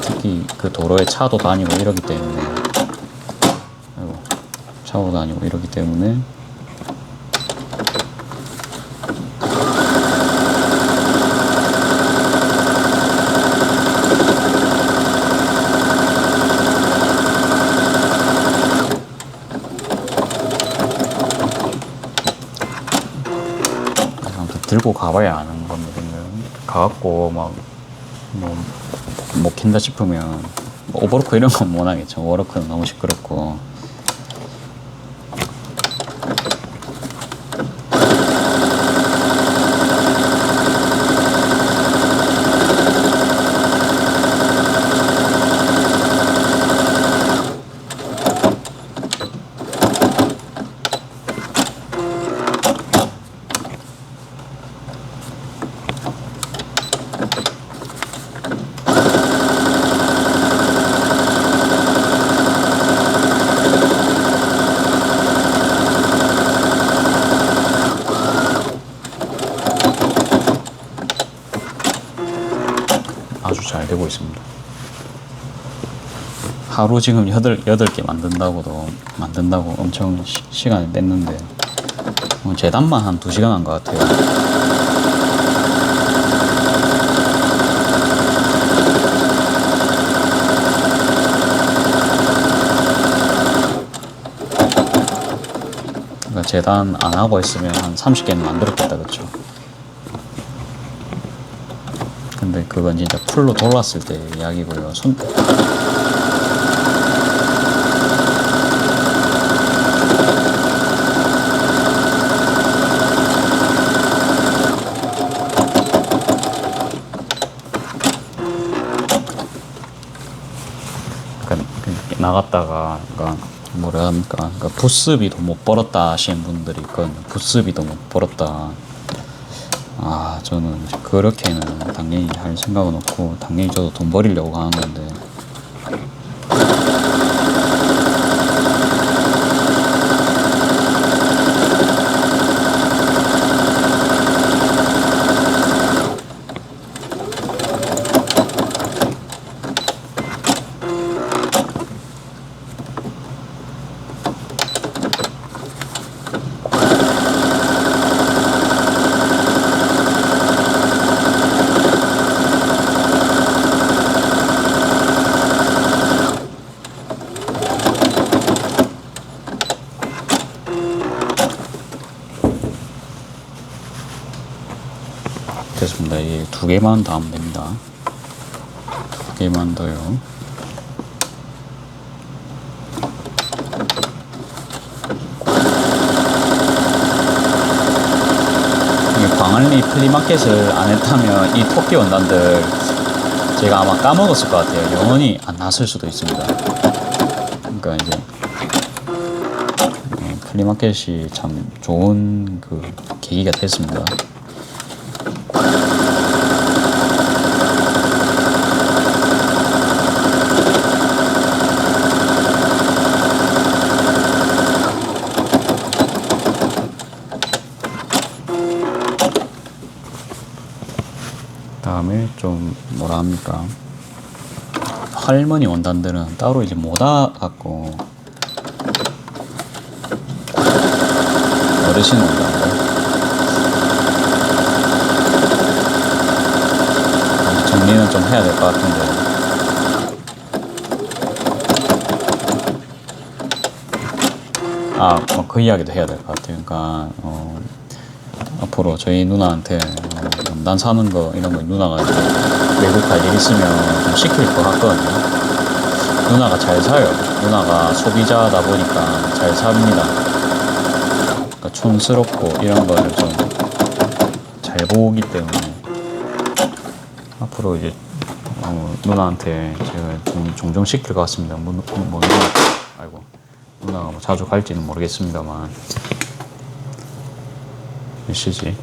특히 그 도로에 차도 다니고 이러기 때문에, 차도 다니고 이러기 때문에 들고 가봐야 아는 겁니다. 가갖고 막 못 킨다 싶으면 오버로크 이런 건 못 하겠죠. 오버로크는 너무 시끄럽고. 아주 잘 되고 있습니다. 하루 지금 8개 만든다고 엄청 시간을 뺐는데 재단만 한 2시간 한 것 같아요. 그러니까 재단 안 하고 했으면 한 30개는 만들었겠다, 그쵸? 근데 그건 진짜 풀로 돌았을 때 이야기고요. 나갔다가 그러니까 뭐라 합니까? 그러니까 부스비도 못 벌었다 하시는 분들이 있거든요. 부스비도 못 벌었다. 저는 그렇게는 당연히 할 생각은 없고, 당연히 저도 돈 벌이려고 하는 건데. 됐습니다. 이게 2개만 더 하면 됩니다. 2개만 더요. 이 광안리 플리마켓을 안 했다면 이 토끼 원단들 제가 아마 까먹었을 것 같아요. 영원히 안 나설 수도 있습니다. 그러니까 이제 플리마켓이 참 좋은 그 계기가 됐습니다. 다음에 좀 뭐라 합니까, 할머니 원단들은 따로 이제 모다 갖고, 어르신 원단들 정리는 좀 해야 될 것 같은데, 그 이야기도 해야 될 것 같아요. 그러니까 앞으로 저희 누나한테 원단 사는 거 이런 거 누나가 이제 외국 갈 일 있으면 좀 시킬 것 같거든요. 누나가 잘 사요. 누나가 소비자다 보니까 잘 삽니다. 그러니까 촌스럽고 이런 거를 좀 잘 보기 때문에 앞으로 이제 누나한테 제가 종종 시킬 것 같습니다. 누나가 뭐 자주 갈지는 모르겠습니다만. 몇 시지?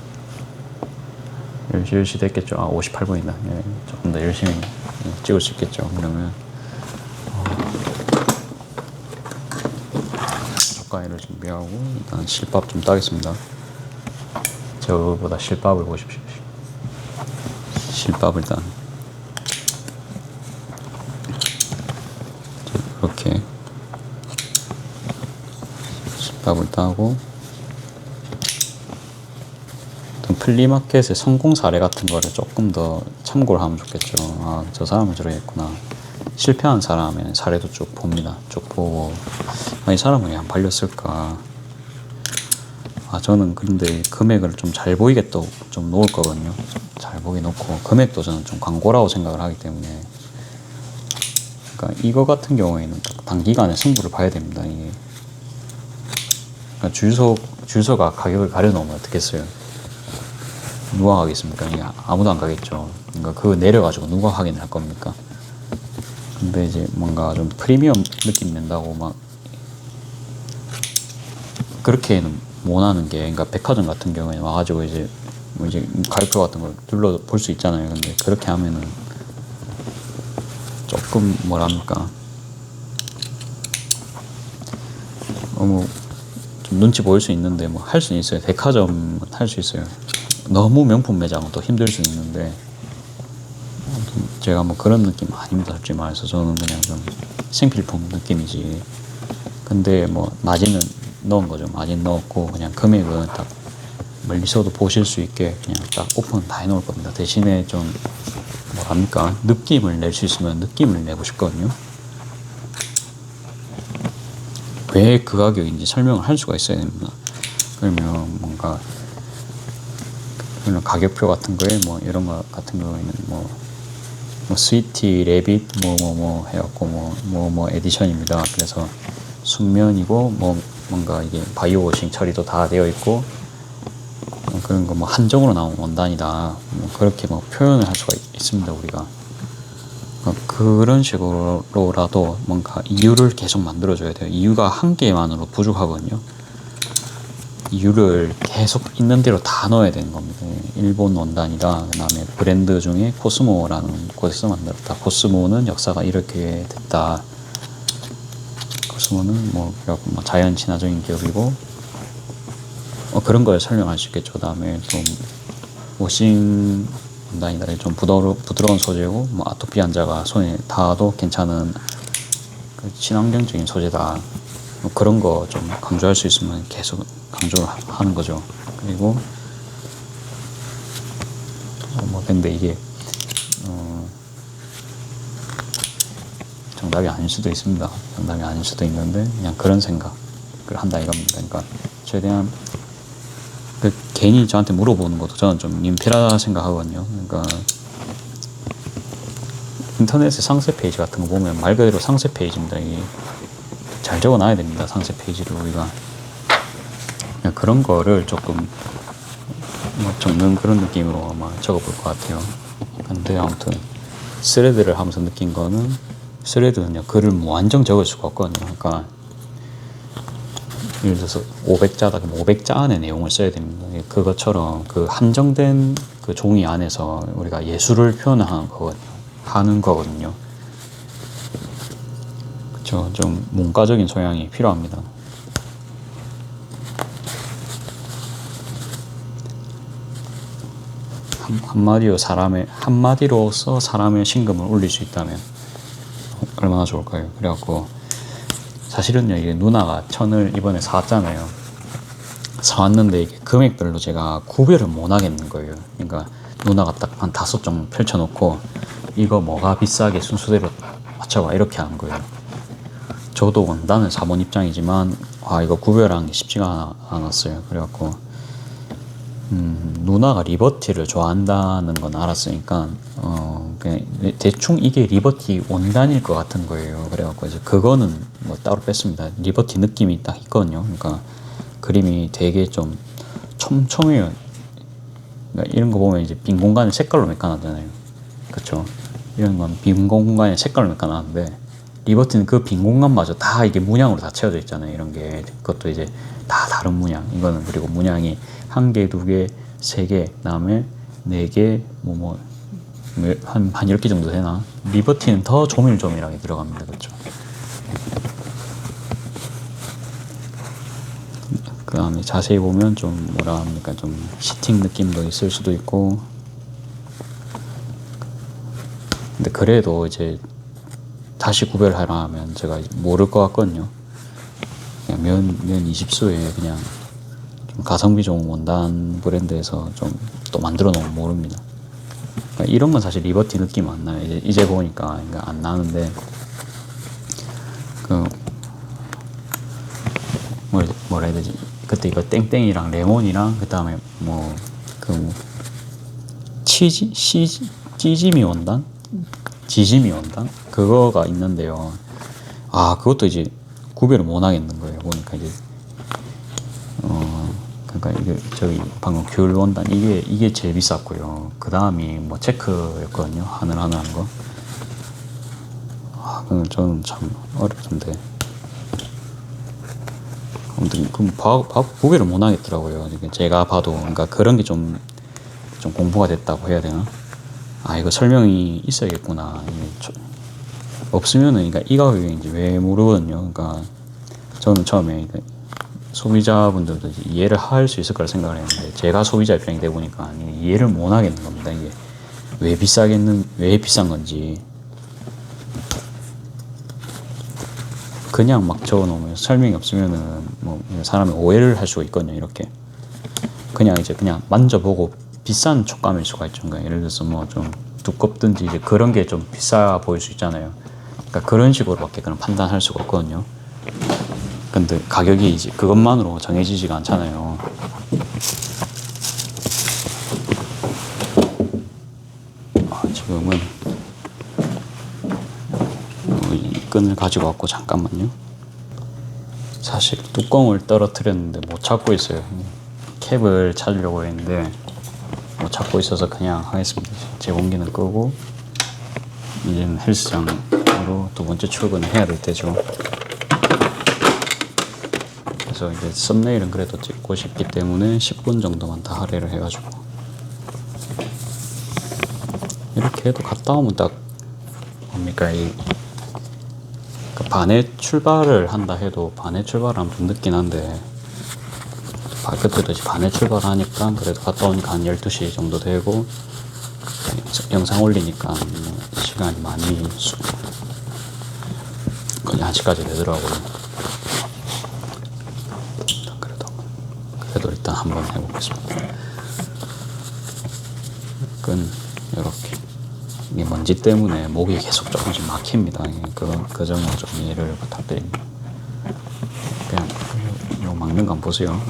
10시 됐겠죠. 58분이다. 예, 조금 더 열심히 찍을 수 있겠죠. 그러면 젓가락을 준비하고 일단 실밥 좀 따겠습니다. 저보다 실밥을 보십시오. 실밥을 일단 이렇게 실밥을 따고, 플리마켓의 성공 사례 같은 거를 조금 더 참고를 하면 좋겠죠. 저 사람은 저러겠구나. 실패한 사람의 사례도 쭉 봅니다. 쭉 보고, 이 사람은 왜 안 팔렸을까. 저는 근데 금액을 좀 잘 보이게 또 좀 놓을 거거든요. 잘 보게 놓고, 금액도 저는 좀 광고라고 생각을 하기 때문에. 그러니까 이거 같은 경우에는 단기간에 승부를 봐야 됩니다. 이게. 그러니까 주유소가 가격을 가려놓으면 어떻겠어요? 누가 가겠습니까? 아무도 안 가겠죠. 그러니까 그거 내려가지고 누가 확인할 겁니까? 근데 이제 뭔가 좀 프리미엄 느낌 낸다고 막 그렇게는 못 하는 게, 그러니까 백화점 같은 경우에 와가지고 이제 가격표 같은 걸 눌러 볼 수 있잖아요. 근데 그렇게 하면은 조금 뭐랍니까? 너무 좀 눈치 보일 수 있는데 뭐 할 수는 있어요. 백화점은 할 수 있어요. 너무 명품 매장은 또 힘들 수 있는데, 제가 뭐 그런 느낌 아닙니다. 솔직히 말해서 저는 그냥 좀 생필품 느낌이지. 근데 뭐 마진은 넣은 거죠. 마진 넣었고, 그냥 금액은 딱 멀리서도 보실 수 있게 그냥 딱 오픈 다 해놓을 겁니다. 대신에 좀 뭐랍니까, 느낌을 낼 수 있으면 느낌을 내고 싶거든요. 왜 그 가격인지 설명을 할 수가 있어야 됩니다. 그러면 뭔가 가격표 같은 거에 뭐 이런 거 같은 경우에는 뭐 스위티 레빗 해갖고 뭐 에디션입니다. 그래서 순면이고 뭔가 이게 바이오워싱 처리도 다 되어 있고, 그런 거 뭐 한정으로 나온 원단이다. 그렇게 뭐 표현을 할 수가 있습니다. 우리가 그런 식으로라도 뭔가 이유를 계속 만들어줘야 돼요. 이유가 한 개만으로 부족하거든요. 이유를 계속 있는 대로 다 넣어야 되는 겁니다. 일본 원단이다. 그 다음에 브랜드 중에 코스모라는 곳에서 만들었다. 코스모는 역사가 이렇게 됐다. 코스모는 뭐 자연 친화적인 기업이고, 그런 걸 설명할 수 있겠죠. 그 다음에 좀 워싱 원단이다. 좀 부드러운 소재고, 뭐 아토피 환자가 손에 닿아도 괜찮은 친환경적인 소재다. 뭐 그런 거 좀 강조할 수 있으면 계속 강조를 하는 거죠. 그리고 근데 이게 정답이 아닐 수도 있습니다. 정답이 아닐 수도 있는데 그냥 그런 생각을 한다 이겁니다. 그러니까 최대한 괜히 저한테 물어보는 것도 저는 좀 민폐라 생각하거든요. 그러니까 인터넷에 상세 페이지 같은 거 보면 말 그대로 상세 페이지입니다. 이게 잘 적어놔야 됩니다. 상세 페이지를 우리가. 그런 거를 조금 적는 그런 느낌으로 아마 적어볼 것 같아요. 근데 아무튼 스레드를 하면서 느낀 거는, 스레드는요 글을 무한정 적을 수가 없거든요. 그러니까 예를 들어서 500자다 그럼 500자 안에 내용을 써야 됩니다. 그것처럼 그 한정된 그 종이 안에서 우리가 예술을 표현하는 거거든요. 그쵸? 좀 문과적인 소양이 필요합니다. 한마디로서 사람의 신금을 올릴 수 있다면 얼마나 좋을까요? 그래갖고 사실은요, 이게 누나가 천을 이번에 사왔잖아요. 사왔는데 이게 금액별로 제가 구별을 못 하겠는 거예요. 그러니까 누나가 딱 한 5종 펼쳐놓고 이거 뭐가 비싸게 순서대로 맞춰봐 이렇게 하는 거예요. 저도 원단을 사본 입장이지만 이거 구별하는 게 쉽지가 않았어요. 그래갖고 누나가 리버티를 좋아한다는 건 알았으니까 그냥 대충 이게 리버티 원단일 것 같은 거예요. 그래갖고 이제 그거는 뭐 따로 뺐습니다. 리버티 느낌이 딱 있거든요. 그러니까 그림이 되게 좀 촘촘해요. 그러니까 이런 거 보면 이제 빈 공간을 색깔로 메꿔놨잖아요. 그쵸? 이런 건 빈 공간에 색깔로 메꿔놨는데 리버티는 그 빈 공간마저 다 이게 문양으로 다 채워져 있잖아요. 이런 게 그것도 이제 다 다른 문양. 이거는 그리고 문양이 1개, 2개, 3개, 그다음에 4개, 한 10개 정도 되나? 리버티는 더 조밀조밀하게 들어갑니다. 그렇죠? 그 다음에 자세히 보면 좀 뭐라 합니까? 좀 시팅 느낌도 있을 수도 있고, 근데 그래도 이제 다시 구별하라 하면 제가 모를 것 같거든요. 그냥 면 20수에 그냥 좀 가성비 좋은 원단 브랜드에서 좀 또 만들어 놓으면 모릅니다. 그러니까 이런 건 사실 리버티 느낌 안 나요. 이제 보니까 그러니까 안 나는데 뭐라 해야 되지? 그때 이거 땡땡이랑 레몬이랑 그 다음에 찌짐이 원단? 지짐이 원단? 그거가 있는데요. 그것도 이제 구별을 못 하겠는 거예요. 보니까 이제 그러니까 이게 저기 방금 귤 원단 이게 제일 비쌌고요. 그 다음이 뭐 체크였거든요. 하늘하늘한 거. 그건 저는 참 어렵던데. 아무튼 구별을 못 하겠더라고요. 제가 봐도 그러니까 그런 게 좀 공부가 됐다고 해야 되나? 이거 설명이 있어야겠구나. 없으면은 그러니까 이 가격인지 왜 모르거든요. 그러니까 저는 처음에 소비자분들도 이해를 할 수 있을 거라 생각을 했는데 제가 소비자 입장이 돼 보니까 이해를 못 하겠는 겁니다. 이게 왜 비싼 건지. 그냥 막 적어놓으면 설명이 없으면은 뭐 사람이 오해를 할 수가 있거든요. 이렇게 그냥 만져보고 비싼 촉감일 수가 있죠. 그러니까 예를 들어서 뭐 좀 두껍든지 이제 그런 게 좀 비싸 보일 수 있잖아요. 그러니까 그런 식으로밖에 그런 판단할 수가 없거든요. 근데 가격이 이제 그것만으로 정해지지가 않잖아요. 지금은 이 끈을 가지고 왔고 잠깐만요. 사실 뚜껑을 떨어뜨렸는데 못 찾고 있어요. 캡을 찾으려고 했는데 못 찾고 있어서 그냥 하겠습니다. 제공기는 끄고 이제는 헬스장으로 2번째 출근을 해야 될 때죠. 그래서 이제 썸네일은 그래도 찍고 싶기 때문에 10분 정도만 다 할애를 해가지고 이렇게 해도 갔다 오면 딱 뭡니까 반에 출발을 한다 해도 반에 출발하면 좀 늦긴 한데 그때도 반에 출발하니까 그래도 갔다 오니까 한 12시 정도 되고 영상 올리니까 시간이 많이 거의 1시까지 되더라고요. 그래도 일단 한번 해보겠습니다. 끈 이렇게 이게 먼지 때문에 목이 계속 조금씩 막힙니다. 그 점을 좀 이해를 부탁드립니다. 그냥 요 막는 거 한번 보세요.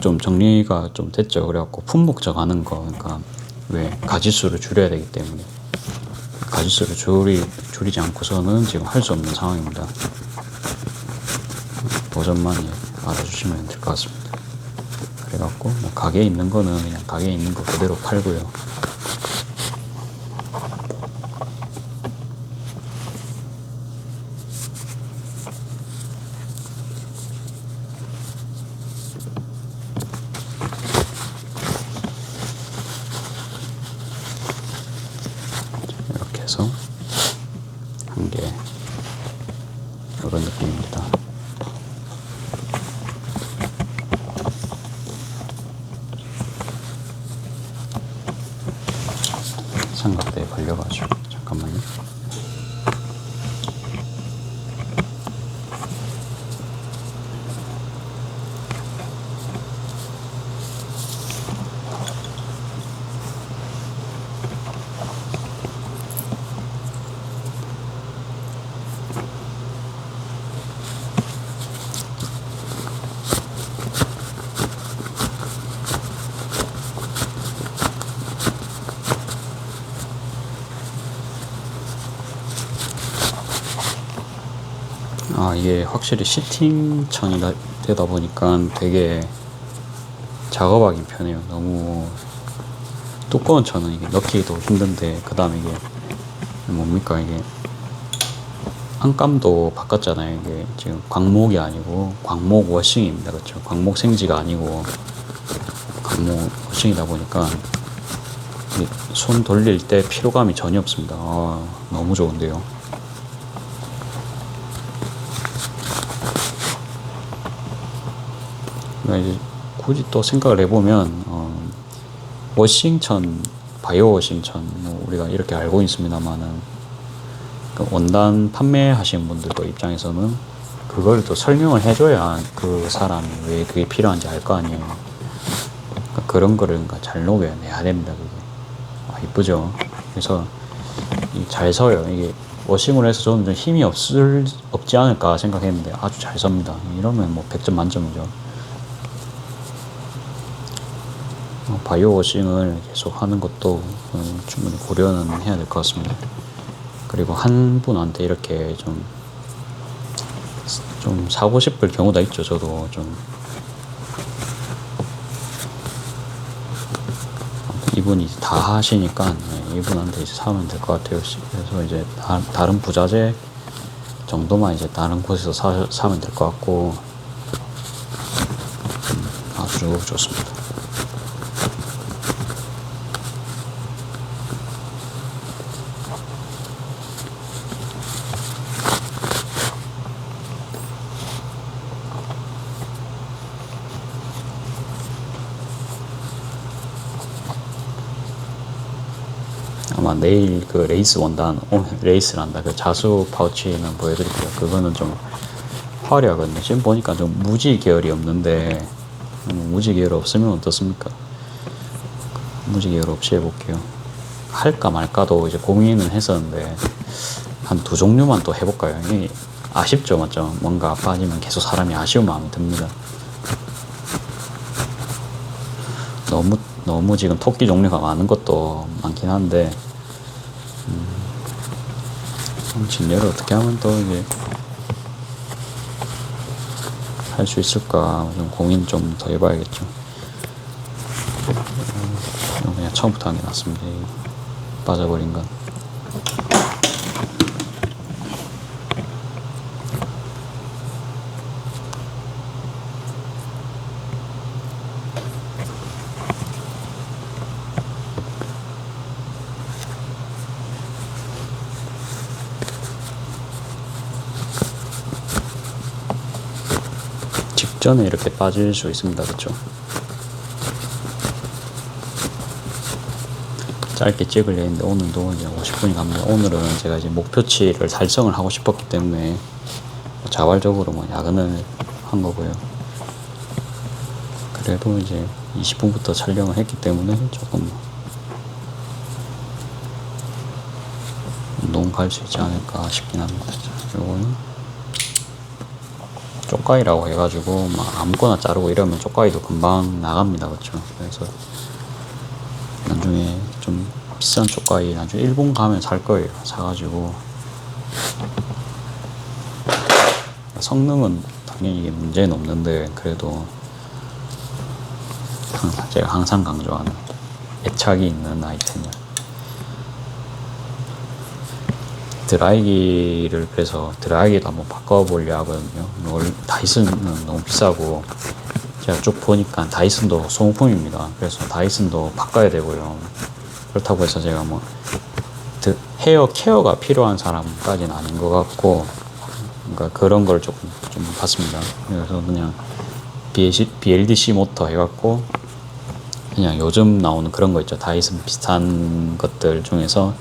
좀 정리가 좀 됐죠. 그래갖고 품목적 하는 거, 그러니까 왜 가지수를 줄여야 되기 때문에 가지수를 줄이지 않고서는 지금 할 수 없는 상황입니다. 그 점만 알아주시면 될 것 같습니다. 그래갖고 뭐 가게에 있는 거는 그냥 가게에 있는 거 그대로 팔고요. 이렇게 해서 한 개 이런 느낌입니다. 삼각대에 걸려가지고 잠깐만요. 이게 확실히 시팅 천이 되다 보니까 되게 작업하기 편해요. 너무 두꺼운 천은 이게 넣기도 힘든데, 그 다음에 이게 뭡니까, 이게 안감도 바꿨잖아요. 이게 지금 광목이 아니고 광목 워싱입니다. 그렇죠? 광목 생지가 아니고 광목 워싱이다 보니까 손 돌릴 때 피로감이 전혀 없습니다. 너무 좋은데요. 이제 굳이 또 생각을 해보면 워싱천, 바이오 워싱천 우리가 이렇게 알고 있습니다만은 그 원단 판매하시는 분들도 입장에서는 그걸 또 설명을 해줘야 그 사람이 왜 그게 필요한지 알 거 아니에요. 그러니까 그런 거를 잘 녹여내야 됩니다. 그게 이쁘죠. 그래서 잘 서요. 이게 워싱을 해서 저는 좀 힘이 없지 않을까 생각했는데 아주 잘 섭니다. 이러면 뭐 100점 만점이죠. 바이오 워싱을 계속 하는 것도 충분히 고려는 해야 될 것 같습니다. 그리고 한 분한테 이렇게 좀 사고 싶을 경우도 있죠. 저도 좀 이분이 다 하시니까 이분한테 이제 사면 될 것 같아요. 그래서 이제 다른 부자재 정도만 이제 다른 곳에서 사면 될 것 같고 아주 좋습니다. 아마 내일 그 레이스 원단, 레이스란다. 그 자수 파우치는 보여드릴게요. 그거는 좀 화려하거든요. 지금 보니까 좀 무지 계열이 없는데, 무지 계열 없으면 어떻습니까? 무지 계열 없이 해볼게요. 할까 말까도 이제 고민은 했었는데, 한 2종류만 또 해볼까요? 아쉽죠, 맞죠? 뭔가 빠지면 계속 사람이 아쉬운 마음이 듭니다. 너무 지금 토끼 종류가 많은 것도 많긴 한데, 진열을 어떻게 하면 또 이제 할 수 있을까 좀 고민 좀 더 해봐야겠죠. 그냥 처음부터 하는 게 낫습니다. 빠져버린 건. 직전에 이렇게 빠질 수 있습니다. 그렇죠? 짧게 찍으려 했는데 오늘도 이제 50분이 갑니다. 오늘은 제가 이제 목표치를 달성을 하고 싶었기 때문에 자발적으로 야근을 한 거고요. 그래도 이제 20분부터 촬영을 했기 때문에 조금 운동 갈 수 있지 않을까 싶긴 합니다. 요거는 쪽가위라고 해가지고 아무거나 자르고 이러면 쪽가위도 금방 나갑니다. 그렇죠? 그래서 나중에 좀 비싼 쪽가위 나중에 일본 가면 살 거예요. 사가지고 성능은 당연히 이게 문제는 없는데 그래도 제가 항상 강조하는 애착이 있는 아이템을 드라이기를 그래서 드라이기도 한번 바꿔보려 하거든요. 다이슨은 너무 비싸고 제가 쭉 보니까 다이슨도 소모품입니다. 그래서 다이슨도 바꿔야 되고요. 그렇다고 해서 제가 헤어 케어가 필요한 사람까지는 아닌 것 같고 그러니까 그런 걸 좀 봤습니다. 그래서 그냥 BLDC 모터 해갖고 그냥 요즘 나오는 그런 거 있죠. 다이슨 비슷한 것들 중에서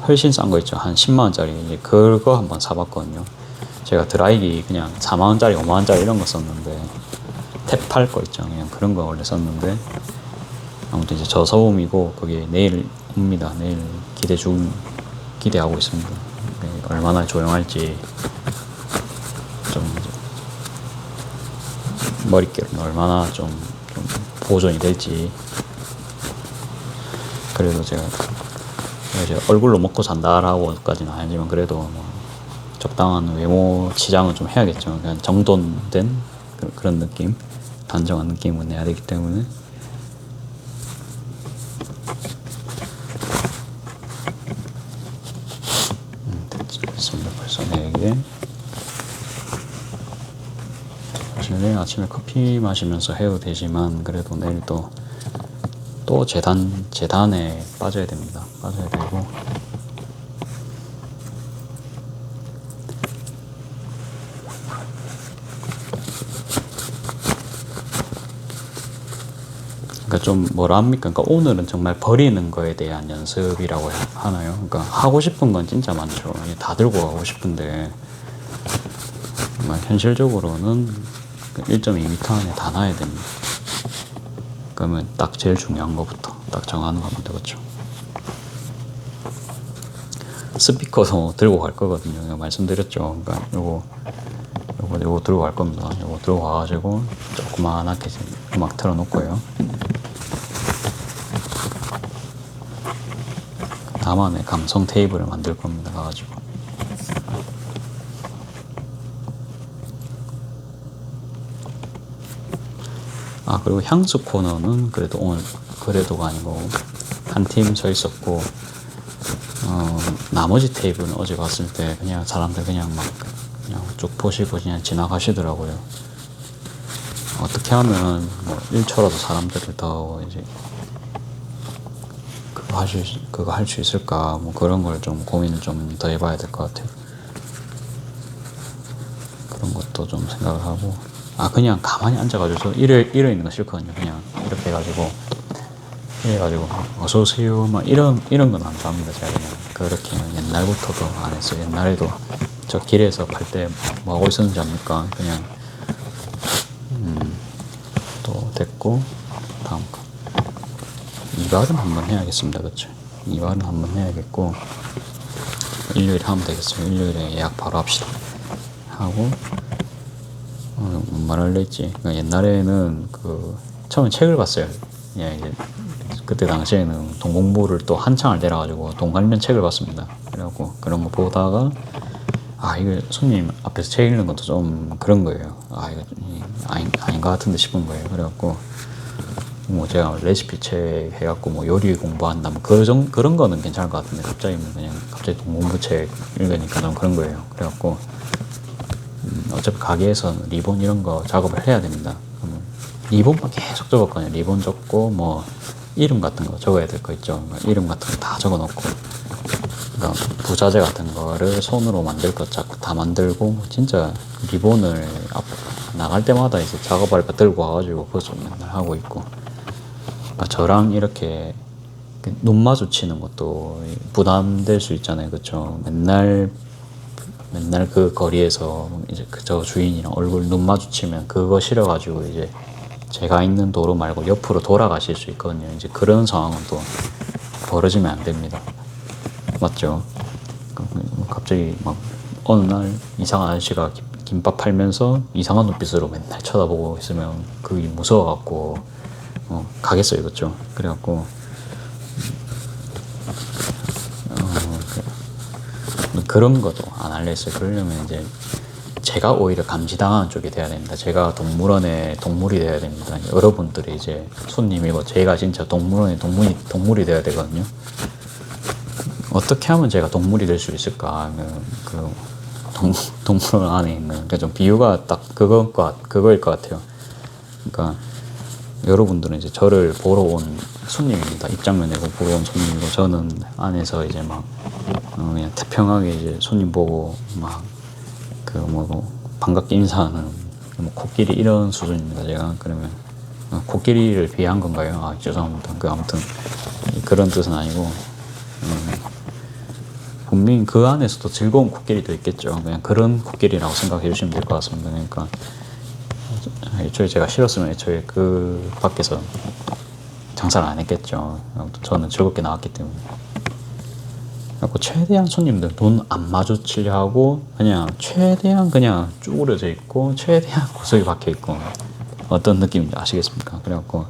훨씬 싼 거 있죠. 한 10만 원짜리. 그거 한번 사봤거든요. 제가 드라이기 그냥 4만 원짜리, 5만 원짜리 이런 거 썼는데, 탭할 거 있죠. 그냥 그런 거 원래 썼는데, 아무튼 이제 저 소음이고 그게 내일 옵니다. 내일 기대하고 있습니다. 얼마나 조용할지, 좀 머릿결은 얼마나 좀 보존이 될지. 그래도 제가 이제 얼굴로 먹고 산다라고까지는 아니지만 그래도 뭐 적당한 외모 치장은 좀 해야겠죠. 그냥 정돈된 그런 느낌, 단정한 느낌을 내야 되기 때문에. 됐습니다. 벌써 4개. 사실 내일 아침에 커피 마시면서 해도 되지만 그래도 내일 또 재단에 빠져야 됩니다. 빠져야 되고, 그러니까 좀 뭐라 합니까? 그러니까 오늘은 정말 버리는 거에 대한 연습이라고 하나요? 그러니까 하고 싶은 건 진짜 많죠. 다 들고 가고 싶은데 정말 현실적으로는 1.2m 안에 다 놔야 됩니다. 그러면 딱 제일 중요한 것부터 딱 정하는 겁니다. 그렇죠? 스피커도 들고 갈 거거든요. 말씀드렸죠. 그러니까 요거 들고 갈 겁니다. 요거 들고 가가지고 조그만하게 음악 틀어놓고요. 나만의 감성 테이블을 만들 겁니다. 가가지고. 그리고 향수 코너는 그래도 오늘 그래도가 아니고 한 팀 서 있었고, 나머지 테이블은 어제 갔을 때 그냥 사람들 그냥 쭉 보시고 그냥 지나가시더라고요. 어떻게 하면 뭐 1초라도 사람들을 더 이제 그거 할 수 있을까, 뭐 그런 걸 좀 고민을 좀 더 해봐야 될 것 같아요. 그런 것도 좀 생각을 하고, 그냥 가만히 앉아가지고 이러 있는 거 싫거든요. 그냥 이렇게 해가지고 어서 오세요 막 이런 건 안 좋아합니다. 제가 그냥 그렇게 옛날부터도 안 했어요. 옛날에도 저 길에서 팔 때 뭐 하고 있었는지 압니까? 그냥 또 됐고, 다음 거 이발은 한번 해야겠습니다. 그렇죠? 이발은 한번 해야겠고, 일요일에 하면 되겠어요. 일요일에 예약 바로 합시다. 하고, 뭔 말을 했지? 그러니까 옛날에는 처음에 책을 봤어요. 예, 이제 그때 당시에는 돈 공부를 또 한창을 내려가지고 돈 관련 책을 봤습니다. 그래갖고 그런 거 보다가 이거 손님 앞에서 책 읽는 것도 좀 그런 거예요. 이거 아닌 것 같은데 싶은 거예요. 그래갖고 뭐 제가 레시피 책 해갖고 뭐 요리 공부한다 뭐 그런 거는 괜찮을 것 같은데 갑자기 돈 공부 책 읽으니까 좀 그런 거예요. 그래갖고 어차피 가게에서는 리본 이런 거 작업을 해야 됩니다. 리본만 계속 적었거든요. 리본 적고 뭐 이름 같은 거 적어야 될 거 있죠. 이름 같은 거 다 적어놓고, 그러니까 부자재 같은 거를 손으로 만들 것 자꾸 다 만들고, 진짜 리본을 나갈 때마다 이제 작업할 거 들고 와가지고 그것 맨날 하고 있고, 저랑 이렇게 눈 마주치는 것도 부담될 수 있잖아요. 그렇죠? 맨날 그 거리에서 이제 저 주인이랑 얼굴 눈 마주치면 그거 싫어가지고 이제 제가 있는 도로 말고 옆으로 돌아가실 수 있거든요. 이제 그런 상황은 또 벌어지면 안 됩니다. 맞죠? 갑자기 막 어느 날 이상한 아저씨가 김밥 팔면서 이상한 눈빛으로 맨날 쳐다보고 있으면 그게 무서워갖고 가겠어요. 그렇죠? 그래갖고 그런 것도 안 할래 했어요. 그러려면 이제 제가 오히려 감시당하는 쪽이 돼야 됩니다. 제가 동물원의 동물이 돼야 됩니다. 여러분들이 이제 손님이고 제가 진짜 동물원의 동물이 돼야 되거든요. 어떻게 하면 제가 동물이 될 수 있을까 하면 동물원 안에 있는, 그러니까 좀 비유가 딱 그거일 것 같아요. 그러니까 여러분들은 이제 저를 보러 온 손님입니다. 입장료 내고 보러 온 손님이고, 저는 안에서 이제 막 그냥 태평하게 이제 손님 보고 막 반갑게 인사하는 뭐 코끼리 이런 수준입니다. 제가 그러면 코끼리를 비하한 건가요? 아, 죄송합니다. 아무튼 그런 뜻은 아니고 분명히 그 안에서도 즐거운 코끼리도 있겠죠. 그냥 그런 코끼리라고 생각해 주시면 될 것 같습니다. 그러니까 애초에 제가 싫었으면 애초에 그 밖에서 장사를 안 했겠죠. 아무튼 저는 즐겁게 나왔기 때문에. 그래서 최대한 손님들 돈 안 마주치려 하고 그냥 최대한 그냥 쭈그려져 있고 최대한 구석에 박혀 있고 어떤 느낌인지 아시겠습니까? 그래갖고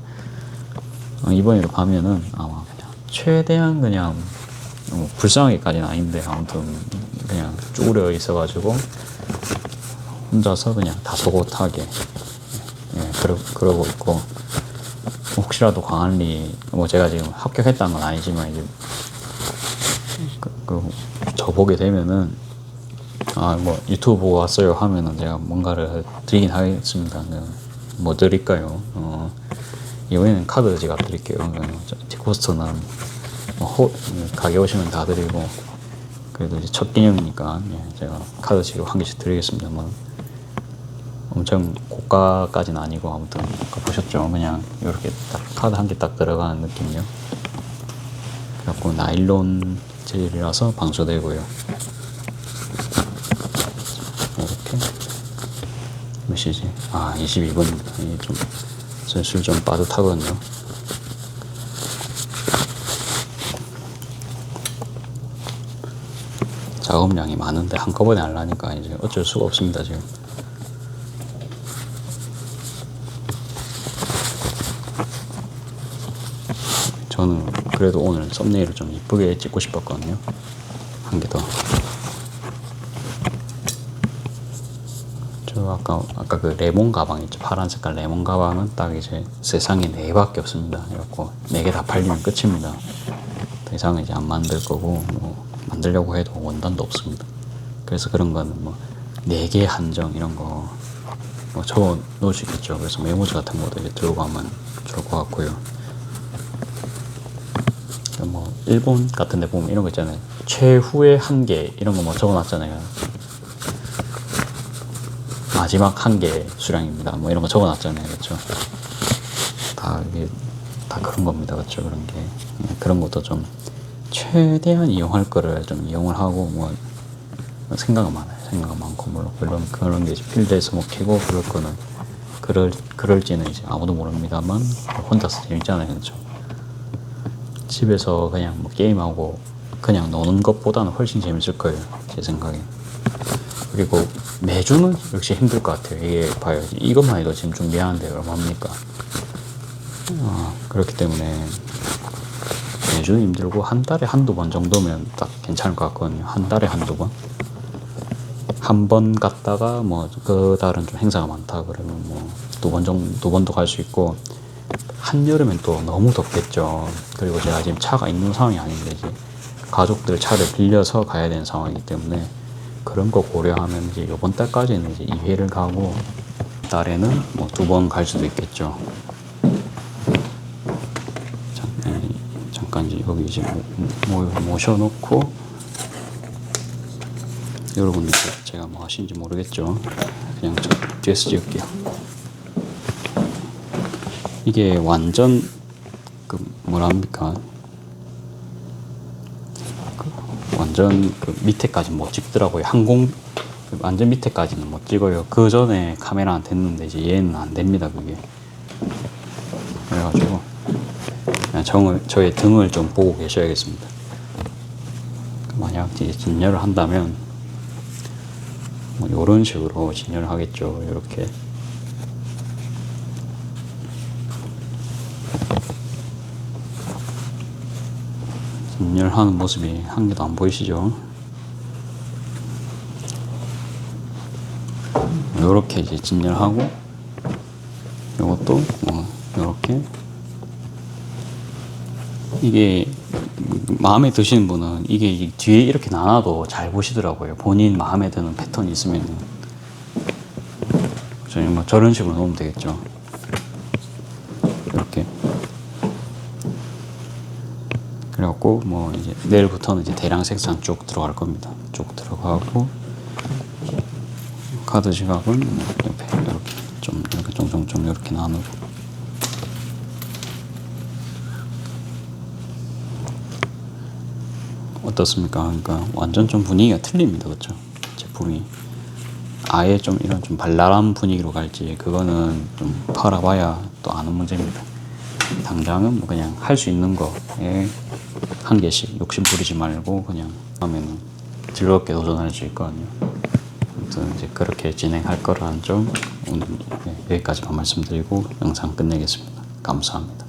이번에도 가면은 아마 그냥 최대한 그냥 불쌍하게까지는 아닌데 아무튼 그냥 쭈그려 있어가지고 혼자서 그냥 다소곳하게 그러고 있고 혹시라도 광안리 뭐 제가 지금 합격했다는 건 아니지만 이제 저 보게 되면은 뭐 유튜브 보고 왔어요 하면은 제가 뭔가를 드리긴 하겠습니다. 뭐 드릴까요? 이번에는 카드 지갑 드릴게요. 디코스터나 가게 오시면 다 드리고 그래도 이제 첫 기념이니까 제가 카드 지갑 한 개씩 드리겠습니다만 엄청 고가까지는 아니고 아무튼 아까 보셨죠? 그냥 이렇게 딱 카드 한 개 딱 들어가는 느낌이요. 그래갖고 나일론 재질이라서 방수되고요. 이렇게 몇 시지? 22분입니다. 이게 좀 슬슬 좀 빠듯하거든요. 작업량이 많은데 한꺼번에 하려니까 이제 어쩔 수가 없습니다. 지금 저는 그래도 오늘 썸네일을 좀 이쁘게 찍고 싶었거든요. 한 개 더. 저 아까 그 레몬 가방 있죠. 파란 색깔 레몬 가방은 딱 이제 세상에 4개밖에 없습니다. 그래갖고 4개 다 팔리면 끝입니다. 더 이상은 이제 안 만들 거고 뭐 만들려고 해도 원단도 없습니다. 그래서 그런 거는 뭐 4개 한정 이런 거 뭐 적어 놓을 수 있겠죠. 그래서 메모지 같은 것도 이제 들고 가면 좋을 것 같고요. 뭐 일본 같은 데 보면 이런 거 있잖아요. 최후의 한계 이런 거 뭐 적어놨잖아요. 마지막 한계 수량입니다. 뭐 이런 거 적어놨잖아요. 그렇죠? 이게 다 그런 겁니다. 그렇죠? 그런 게 그런 것도 좀 최대한 이용할 거를 좀 이용을 하고 뭐 생각은 많아요. 생각은 많고 물론 그런 게 이제 필드에서 뭐 캐고 그럴 거는 그럴지는 이제 아무도 모릅니다만 혼자서 재밌잖아요. 그렇죠? 집에서 그냥 뭐 게임하고 그냥 노는 것보다는 훨씬 재밌을 거예요. 제 생각에. 그리고 매주는 역시 힘들 것 같아요. 이게 봐요. 이것만 해도 지금 좀 미안한데 얼마입니까? 그렇기 때문에 매주 힘들고 한 달에 한두 번 정도면 딱 괜찮을 것 같거든요. 한 달에 한두 번. 한 번 갔다가 뭐 그 달은 좀 행사가 많다 그러면 뭐 두 번도 갈 수 있고 한여름엔 또 너무 덥겠죠. 그리고 제가 지금 차가 있는 상황이 아닌데 이제 가족들 차를 빌려서 가야 되는 상황이기 때문에 그런 거 고려하면 이제 이번 달까지는 이제 2회를 가고 달에는 뭐 2번 갈 수도 있겠죠. 잠깐 이제 여기 이제 모셔놓고 여러분들 제가 뭐 하시는지 모르겠죠. 그냥 저 뒤에서 찍을게요. 이게 완전 뭐랍니까? 완전 밑에까지 못 찍더라고요. 완전 밑에까지는 못 찍어요. 그 전에 카메라 됐는데 이제 얘는 안 됩니다. 그게. 그래가지고 그냥 저의 등을 좀 보고 계셔야겠습니다. 만약 이제 진열을 한다면 뭐 이런 식으로 진열을 하겠죠. 이렇게. 진열하는 모습이 한 개도 안 보이시죠? 요렇게 이제 진열하고 요것도 요렇게 이게 마음에 드시는 분은 이게 뒤에 이렇게 나눠도 잘 보시더라고요. 본인 마음에 드는 패턴이 있으면은 뭐 저런 식으로 놓으면 되겠죠. 이렇게. 그래갖고 뭐 이제 내일부터는 이제 대량 생산 쭉 들어갈 겁니다. 쭉 들어가고 카드 지갑은 옆에 이렇게 좀 이렇게 쫑쫑쫑 이렇게 나누고 어떻습니까? 그러니까 완전 좀 분위기가 틀립니다, 그렇죠? 제품이 아예 좀 이런 좀 발랄한 분위기로 갈지 그거는 좀 팔아봐야 또 아는 문제입니다. 당장은 뭐 그냥 할 수 있는 거에 한 개씩 욕심 부리지 말고 그냥 하면은 즐겁게 도전할 수 있거든요. 아무튼 이제 그렇게 진행할 거라는 점 오늘 여기까지만 말씀드리고 영상 끝내겠습니다. 감사합니다.